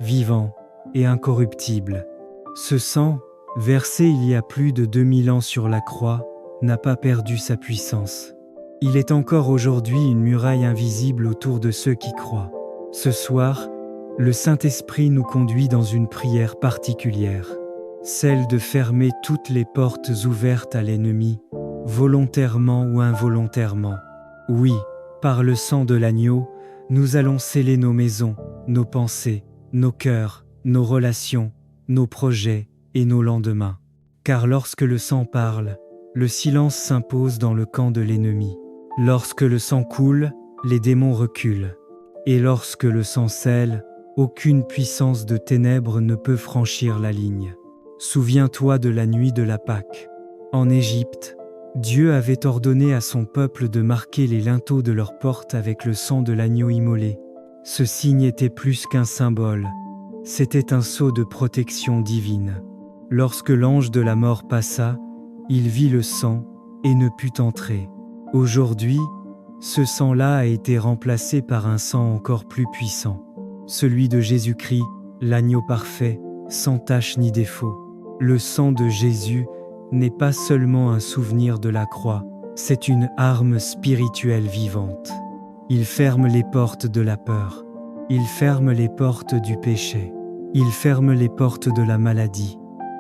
vivant et incorruptible. Ce sang, versé il y a plus de 2000 ans sur la croix, n'a pas perdu sa puissance. Il est encore aujourd'hui une muraille invisible autour de ceux qui croient. Ce soir, le Saint-Esprit nous conduit dans une prière particulière, celle de fermer toutes les portes ouvertes à l'ennemi, volontairement ou involontairement. Oui, par le sang de l'agneau, nous allons sceller nos maisons, nos pensées, nos cœurs, nos relations, nos projets et nos lendemains. Car lorsque le sang parle, le silence s'impose dans le camp de l'ennemi. Lorsque le sang coule, les démons reculent. Et lorsque le sang scelle, aucune puissance de ténèbres ne peut franchir la ligne. Souviens-toi de la nuit de la Pâque. En Égypte, Dieu avait ordonné à son peuple de marquer les linteaux de leurs portes avec le sang de l'agneau immolé. Ce signe était plus qu'un symbole, c'était un sceau de protection divine. Lorsque l'ange de la mort passa, il vit le sang et ne put entrer. Aujourd'hui, ce sang-là a été remplacé par un sang encore plus puissant, celui de Jésus-Christ, l'agneau parfait, sans tache ni défaut. Le sang de Jésus n'est pas seulement un souvenir de la croix, c'est une arme spirituelle vivante. Il ferme les portes de la peur, il ferme les portes du péché, il ferme les portes de la maladie,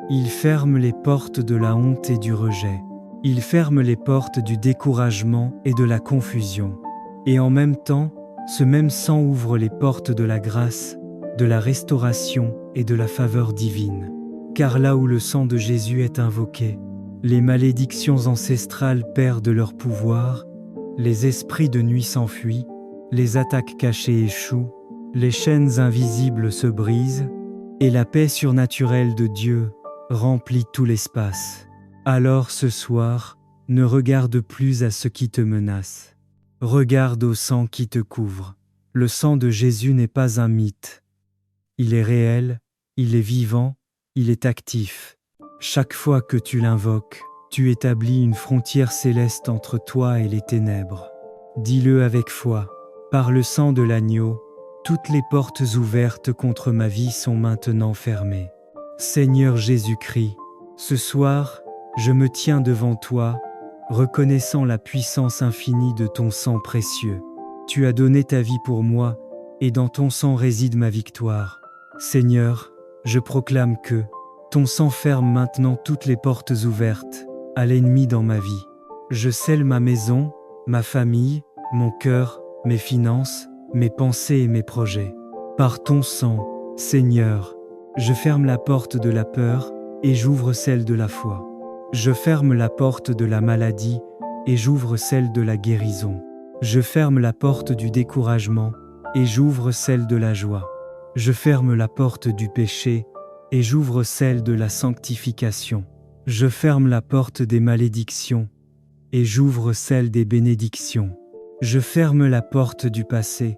il ferme les portes de la honte et du rejet, il ferme les portes du découragement et de la confusion. Et en même temps, ce même sang ouvre les portes de la grâce, de la restauration et de la faveur divine. Car là où le sang de Jésus est invoqué, les malédictions ancestrales perdent leur pouvoir, les esprits de nuit s'enfuient, les attaques cachées échouent, les chaînes invisibles se brisent, et la paix surnaturelle de Dieu remplit tout l'espace. Alors ce soir, ne regarde plus à ce qui te menace. Regarde au sang qui te couvre. Le sang de Jésus n'est pas un mythe. Il est réel, il est vivant, il est actif. Chaque fois que tu l'invoques, tu établis une frontière céleste entre toi et les ténèbres. Dis-le avec foi. Par le sang de l'agneau, toutes les portes ouvertes contre ma vie sont maintenant fermées. Seigneur Jésus-Christ, ce soir, je me tiens devant toi, reconnaissant la puissance infinie de ton sang précieux. Tu as donné ta vie pour moi, et dans ton sang réside ma victoire. Seigneur, je proclame que ton sang ferme maintenant toutes les portes ouvertes à l'ennemi dans ma vie. Je scelle ma maison, ma famille, mon cœur, mes finances, mes pensées et mes projets. Par ton sang, Seigneur, je ferme la porte de la peur et j'ouvre celle de la foi. Je ferme la porte de la maladie et j'ouvre celle de la guérison. Je ferme la porte du découragement et j'ouvre celle de la joie. Je ferme la porte du péché et j'ouvre celle de la sanctification. Je ferme la porte des malédictions et j'ouvre celle des bénédictions. Je ferme la porte du passé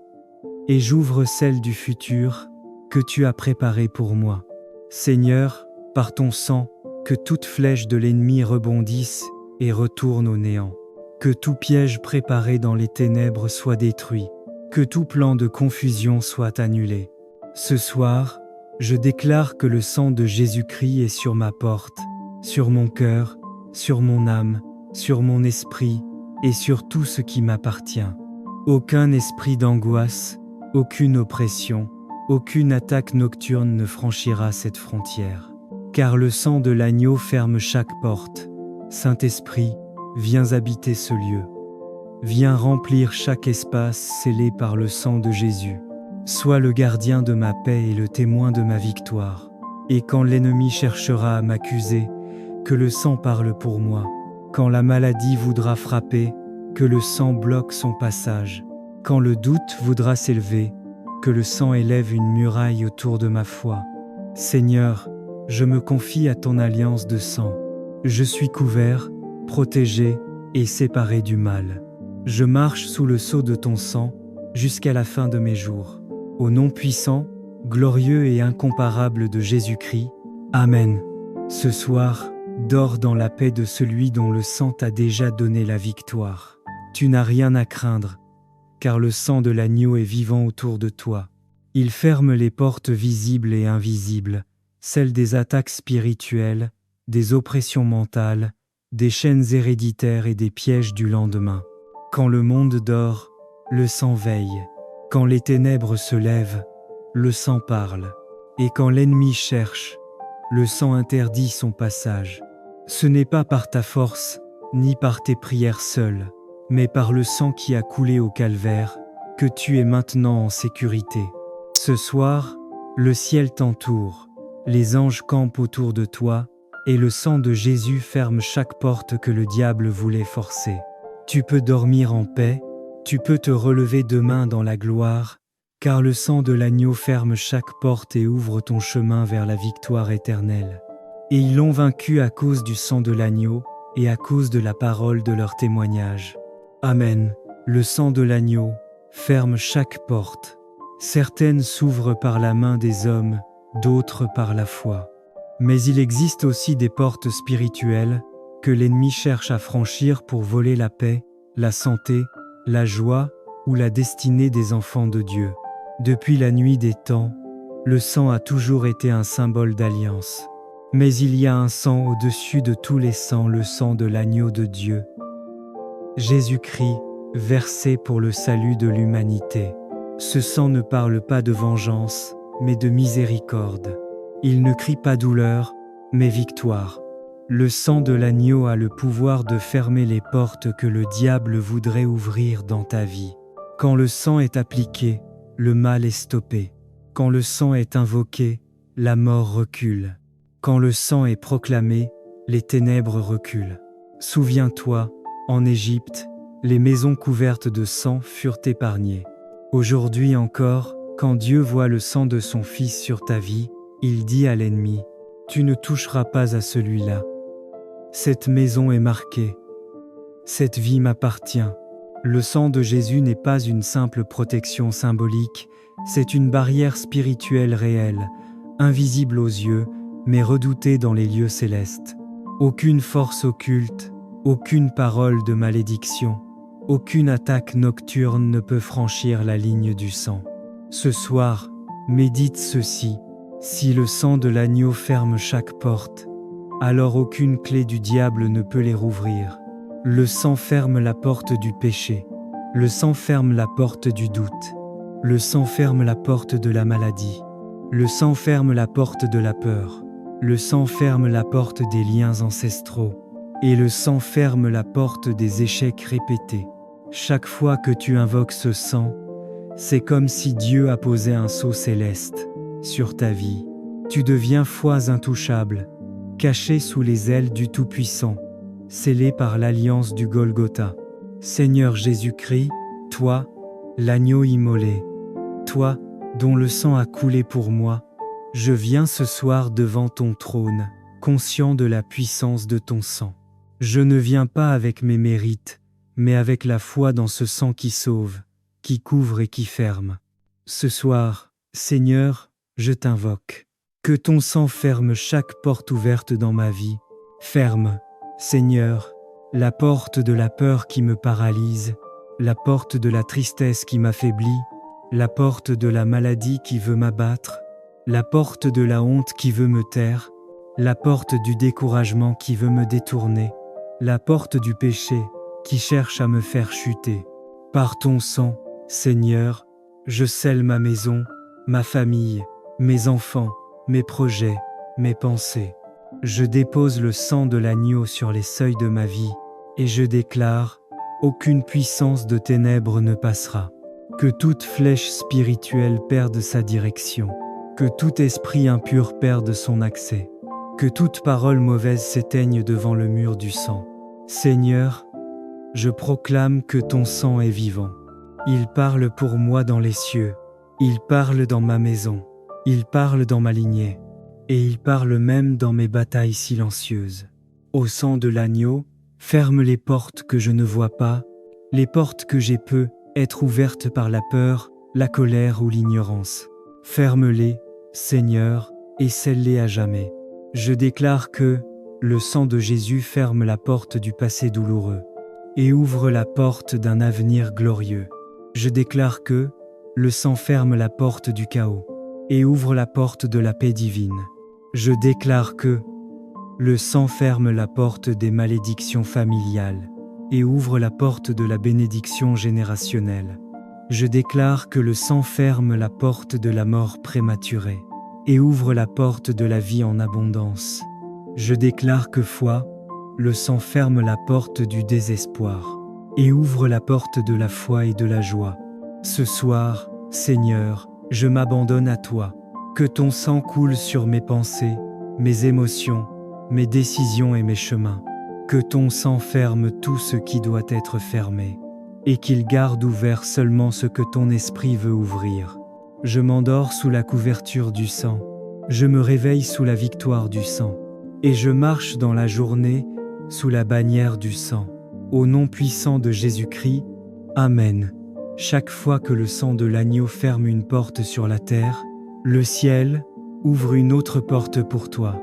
et j'ouvre celle du futur que tu as préparé pour moi. Seigneur, par ton sang, que toute flèche de l'ennemi rebondisse et retourne au néant. Que tout piège préparé dans les ténèbres soit détruit. Que tout plan de confusion soit annulé. Ce soir, je déclare que le sang de Jésus-Christ est sur ma porte, sur mon cœur, sur mon âme, sur mon esprit et sur tout ce qui m'appartient. Aucun esprit d'angoisse, aucune oppression, aucune attaque nocturne ne franchira cette frontière. Car le sang de l'agneau ferme chaque porte. Saint-Esprit, viens habiter ce lieu. Viens remplir chaque espace scellé par le sang de Jésus. Sois le gardien de ma paix et le témoin de ma victoire. Et quand l'ennemi cherchera à m'accuser, que le sang parle pour moi. Quand la maladie voudra frapper, que le sang bloque son passage. Quand le doute voudra s'élever, que le sang élève une muraille autour de ma foi. Seigneur, je me confie à ton alliance de sang. Je suis couvert, protégé et séparé du mal. Je marche sous le sceau de ton sang jusqu'à la fin de mes jours. Au nom puissant, glorieux et incomparable de Jésus-Christ. Amen. Ce soir, dors dans la paix de celui dont le sang t'a déjà donné la victoire. Tu n'as rien à craindre, car le sang de l'agneau est vivant autour de toi. Il ferme les portes visibles et invisibles, celles des attaques spirituelles, des oppressions mentales, des chaînes héréditaires et des pièges du lendemain. Quand le monde dort, le sang veille. Quand les ténèbres se lèvent, le sang parle. Et quand l'ennemi cherche, le sang interdit son passage. Ce n'est pas par ta force, ni par tes prières seules, mais par le sang qui a coulé au calvaire, que tu es maintenant en sécurité. Ce soir, le ciel t'entoure, les anges campent autour de toi, et le sang de Jésus ferme chaque porte que le diable voulait forcer. Tu peux dormir en paix, tu peux te relever demain dans la gloire, car le sang de l'agneau ferme chaque porte et ouvre ton chemin vers la victoire éternelle. Et ils l'ont vaincu à cause du sang de l'agneau et à cause de la parole de leur témoignage. Amen. Le sang de l'agneau ferme chaque porte. Certaines s'ouvrent par la main des hommes, d'autres par la foi. Mais il existe aussi des portes spirituelles que l'ennemi cherche à franchir pour voler la paix, la santé, la joie ou la destinée des enfants de Dieu. Depuis la nuit des temps, le sang a toujours été un symbole d'alliance. Mais il y a un sang au-dessus de tous les sangs, le sang de l'agneau de Dieu. Jésus-Christ, versé pour le salut de l'humanité. Ce sang ne parle pas de vengeance, mais de miséricorde. Il ne crie pas douleur, mais victoire. Le sang de l'agneau a le pouvoir de fermer les portes que le diable voudrait ouvrir dans ta vie. Quand le sang est appliqué, le mal est stoppé. Quand le sang est invoqué, la mort recule. Quand le sang est proclamé, les ténèbres reculent. Souviens-toi, en Égypte, les maisons couvertes de sang furent épargnées. Aujourd'hui encore, quand Dieu voit le sang de son Fils sur ta vie, il dit à l'ennemi, « Tu ne toucheras pas à celui-là. Cette maison est marquée. Cette vie m'appartient. » Le sang de Jésus n'est pas une simple protection symbolique, c'est une barrière spirituelle réelle, invisible aux yeux, mais redoutée dans les lieux célestes. Aucune force occulte, aucune parole de malédiction, aucune attaque nocturne ne peut franchir la ligne du sang. Ce soir, médite ceci. Si le sang de l'agneau ferme chaque porte, alors aucune clé du diable ne peut les rouvrir. Le sang ferme la porte du péché. Le sang ferme la porte du doute. Le sang ferme la porte de la maladie. Le sang ferme la porte de la peur. Le sang ferme la porte des liens ancestraux. Et le sang ferme la porte des échecs répétés. Chaque fois que tu invoques ce sang, c'est comme si Dieu a posé un sceau céleste sur ta vie. Tu deviens foi intouchable, caché sous les ailes du Tout-Puissant, scellé par l'alliance du Golgotha. Seigneur Jésus-Christ, toi, l'agneau immolé, toi, dont le sang a coulé pour moi, je viens ce soir devant ton trône, conscient de la puissance de ton sang. Je ne viens pas avec mes mérites, mais avec la foi dans ce sang qui sauve, qui couvre et qui ferme. Ce soir, Seigneur, je t'invoque. Que ton sang ferme chaque porte ouverte dans ma vie. Ferme, Seigneur, la porte de la peur qui me paralyse, la porte de la tristesse qui m'affaiblit, la porte de la maladie qui veut m'abattre, la porte de la honte qui veut me taire, la porte du découragement qui veut me détourner, la porte du péché qui cherche à me faire chuter. Par ton sang, Seigneur, je scelle ma maison, ma famille, mes enfants, mes projets, mes pensées. Je dépose le sang de l'agneau sur les seuils de ma vie, et je déclare, aucune puissance de ténèbres ne passera. Que toute flèche spirituelle perde sa direction, que tout esprit impur perde son accès, que toute parole mauvaise s'éteigne devant le mur du sang. Seigneur, je proclame que ton sang est vivant. Il parle pour moi dans les cieux, il parle dans ma maison, il parle dans ma lignée, et il parle même dans mes batailles silencieuses. Au sang de l'agneau, ferme les portes que je ne vois pas, les portes que j'ai peu être ouvertes par la peur, la colère ou l'ignorance. Ferme-les, Seigneur, et scelle-les à jamais. Je déclare que le sang de Jésus ferme la porte du passé douloureux et ouvre la porte d'un avenir glorieux. Je déclare que le sang ferme la porte du chaos et ouvre la porte de la paix divine. Je déclare que le sang ferme la porte des malédictions familiales et ouvre la porte de la bénédiction générationnelle. Je déclare que le sang ferme la porte de la mort prématurée et ouvre la porte de la vie en abondance. Je déclare que le sang ferme la porte du désespoir et ouvre la porte de la foi et de la joie. Ce soir, Seigneur, je m'abandonne à toi. Que ton sang coule sur mes pensées, mes émotions, mes décisions et mes chemins. Que ton sang ferme tout ce qui doit être fermé, et qu'il garde ouvert seulement ce que ton esprit veut ouvrir. Je m'endors sous la couverture du sang, je me réveille sous la victoire du sang, et je marche dans la journée sous la bannière du sang. Au nom puissant de Jésus-Christ, Amen. Chaque fois que le sang de l'agneau ferme une porte sur la terre, le ciel ouvre une autre porte pour toi.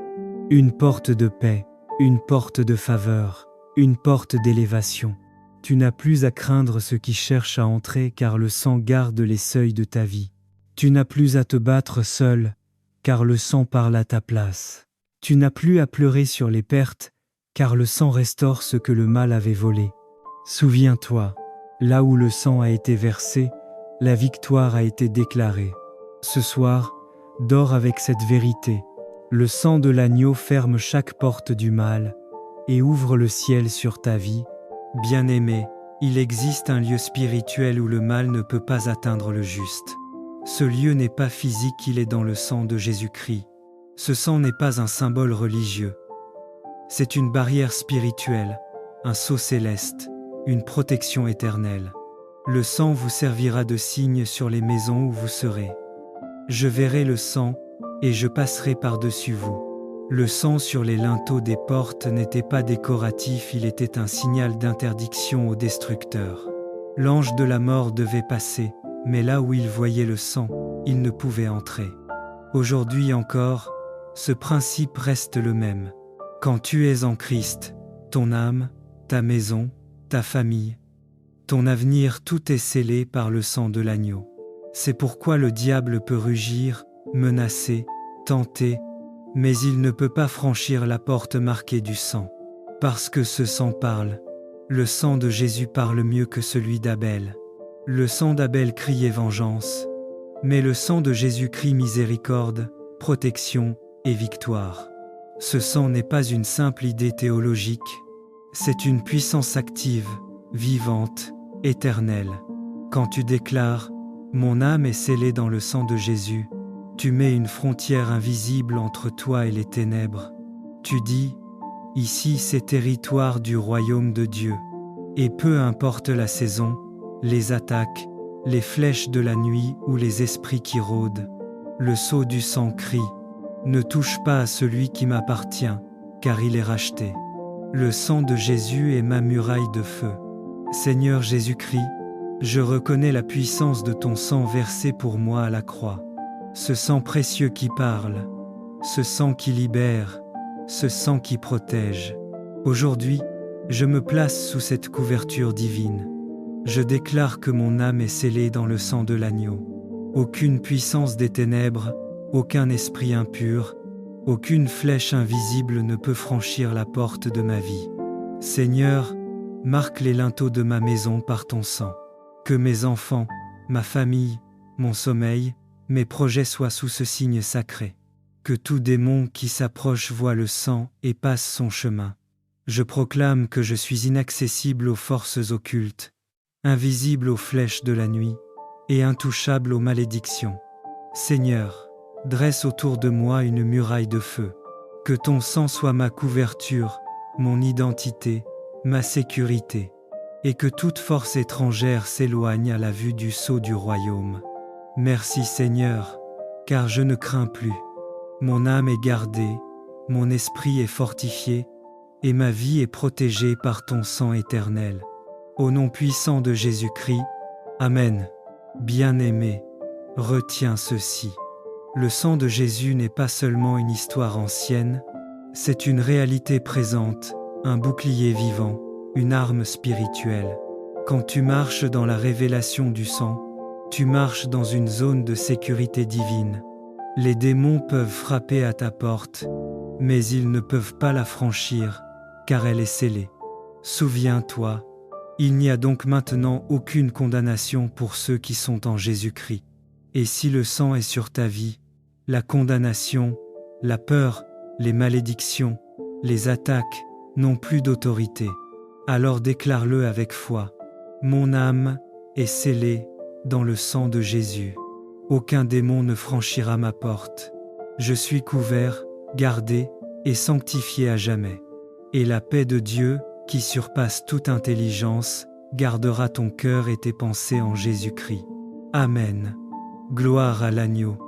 Une porte de paix, une porte de faveur, une porte d'élévation. Tu n'as plus à craindre ceux qui cherchent à entrer car le sang garde les seuils de ta vie. Tu n'as plus à te battre seul car le sang parle à ta place. Tu n'as plus à pleurer sur les pertes car le sang restaure ce que le mal avait volé. Souviens-toi, là où le sang a été versé, la victoire a été déclarée. Ce soir, dors avec cette vérité. Le sang de l'agneau ferme chaque porte du mal et ouvre le ciel sur ta vie. Bien-aimé, il existe un lieu spirituel où le mal ne peut pas atteindre le juste. Ce lieu n'est pas physique, il est dans le sang de Jésus-Christ. Ce sang n'est pas un symbole religieux. C'est une barrière spirituelle, un sceau céleste, une protection éternelle. Le sang vous servira de signe sur les maisons où vous serez. Je verrai le sang et je passerai par-dessus vous. Le sang sur les linteaux des portes n'était pas décoratif, il était un signal d'interdiction aux destructeurs. L'ange de la mort devait passer, mais là où il voyait le sang, il ne pouvait entrer. Aujourd'hui encore, ce principe reste le même. Quand tu es en Christ, ton âme, ta maison, ta famille, ton avenir, tout est scellé par le sang de l'agneau. C'est pourquoi le diable peut rugir, menacer, tenter, mais il ne peut pas franchir la porte marquée du sang. Parce que ce sang parle. Le sang de Jésus parle mieux que celui d'Abel. Le sang d'Abel criait vengeance, mais le sang de Jésus crie miséricorde, protection et victoire. Ce sang n'est pas une simple idée théologique, c'est une puissance active, vivante, éternelle. Quand tu déclares « Mon âme est scellée dans le sang de Jésus », tu mets une frontière invisible entre toi et les ténèbres. Tu dis « Ici c'est territoire du royaume de Dieu ». Et peu importe la saison, les attaques, les flèches de la nuit ou les esprits qui rôdent, le sceau du sang crie « Ne touche pas à celui qui m'appartient, car il est racheté ». Le sang de Jésus est ma muraille de feu. Seigneur Jésus-Christ, je reconnais la puissance de ton sang versé pour moi à la croix. Ce sang précieux qui parle, ce sang qui libère, ce sang qui protège. Aujourd'hui, je me place sous cette couverture divine. Je déclare que mon âme est scellée dans le sang de l'agneau. Aucune puissance des ténèbres, aucun esprit impur, aucune flèche invisible ne peut franchir la porte de ma vie. Seigneur, marque les linteaux de ma maison par ton sang. Que mes enfants, ma famille, mon sommeil, mes projets soient sous ce signe sacré. Que tout démon qui s'approche voie le sang et passe son chemin. Je proclame que je suis inaccessible aux forces occultes, invisible aux flèches de la nuit et intouchable aux malédictions. Seigneur, dresse autour de moi une muraille de feu. Que ton sang soit ma couverture, mon identité, ma sécurité, et que toute force étrangère s'éloigne à la vue du sceau du royaume. Merci Seigneur, car je ne crains plus. Mon âme est gardée, mon esprit est fortifié, et ma vie est protégée par ton sang éternel. Au nom puissant de Jésus-Christ, Amen. Bien-aimé, retiens ceci. Le sang de Jésus n'est pas seulement une histoire ancienne, c'est une réalité présente, un bouclier vivant, une arme spirituelle. Quand tu marches dans la révélation du sang, tu marches dans une zone de sécurité divine. Les démons peuvent frapper à ta porte, mais ils ne peuvent pas la franchir, car elle est scellée. Souviens-toi, il n'y a donc maintenant aucune condamnation pour ceux qui sont en Jésus-Christ. Et si le sang est sur ta vie, la condamnation, la peur, les malédictions, les attaques n'ont plus d'autorité. Alors déclare-le avec foi. Mon âme est scellée dans le sang de Jésus. Aucun démon ne franchira ma porte. Je suis couvert, gardé et sanctifié à jamais. Et la paix de Dieu, qui surpasse toute intelligence, gardera ton cœur et tes pensées en Jésus-Christ. Amen. Gloire à l'agneau.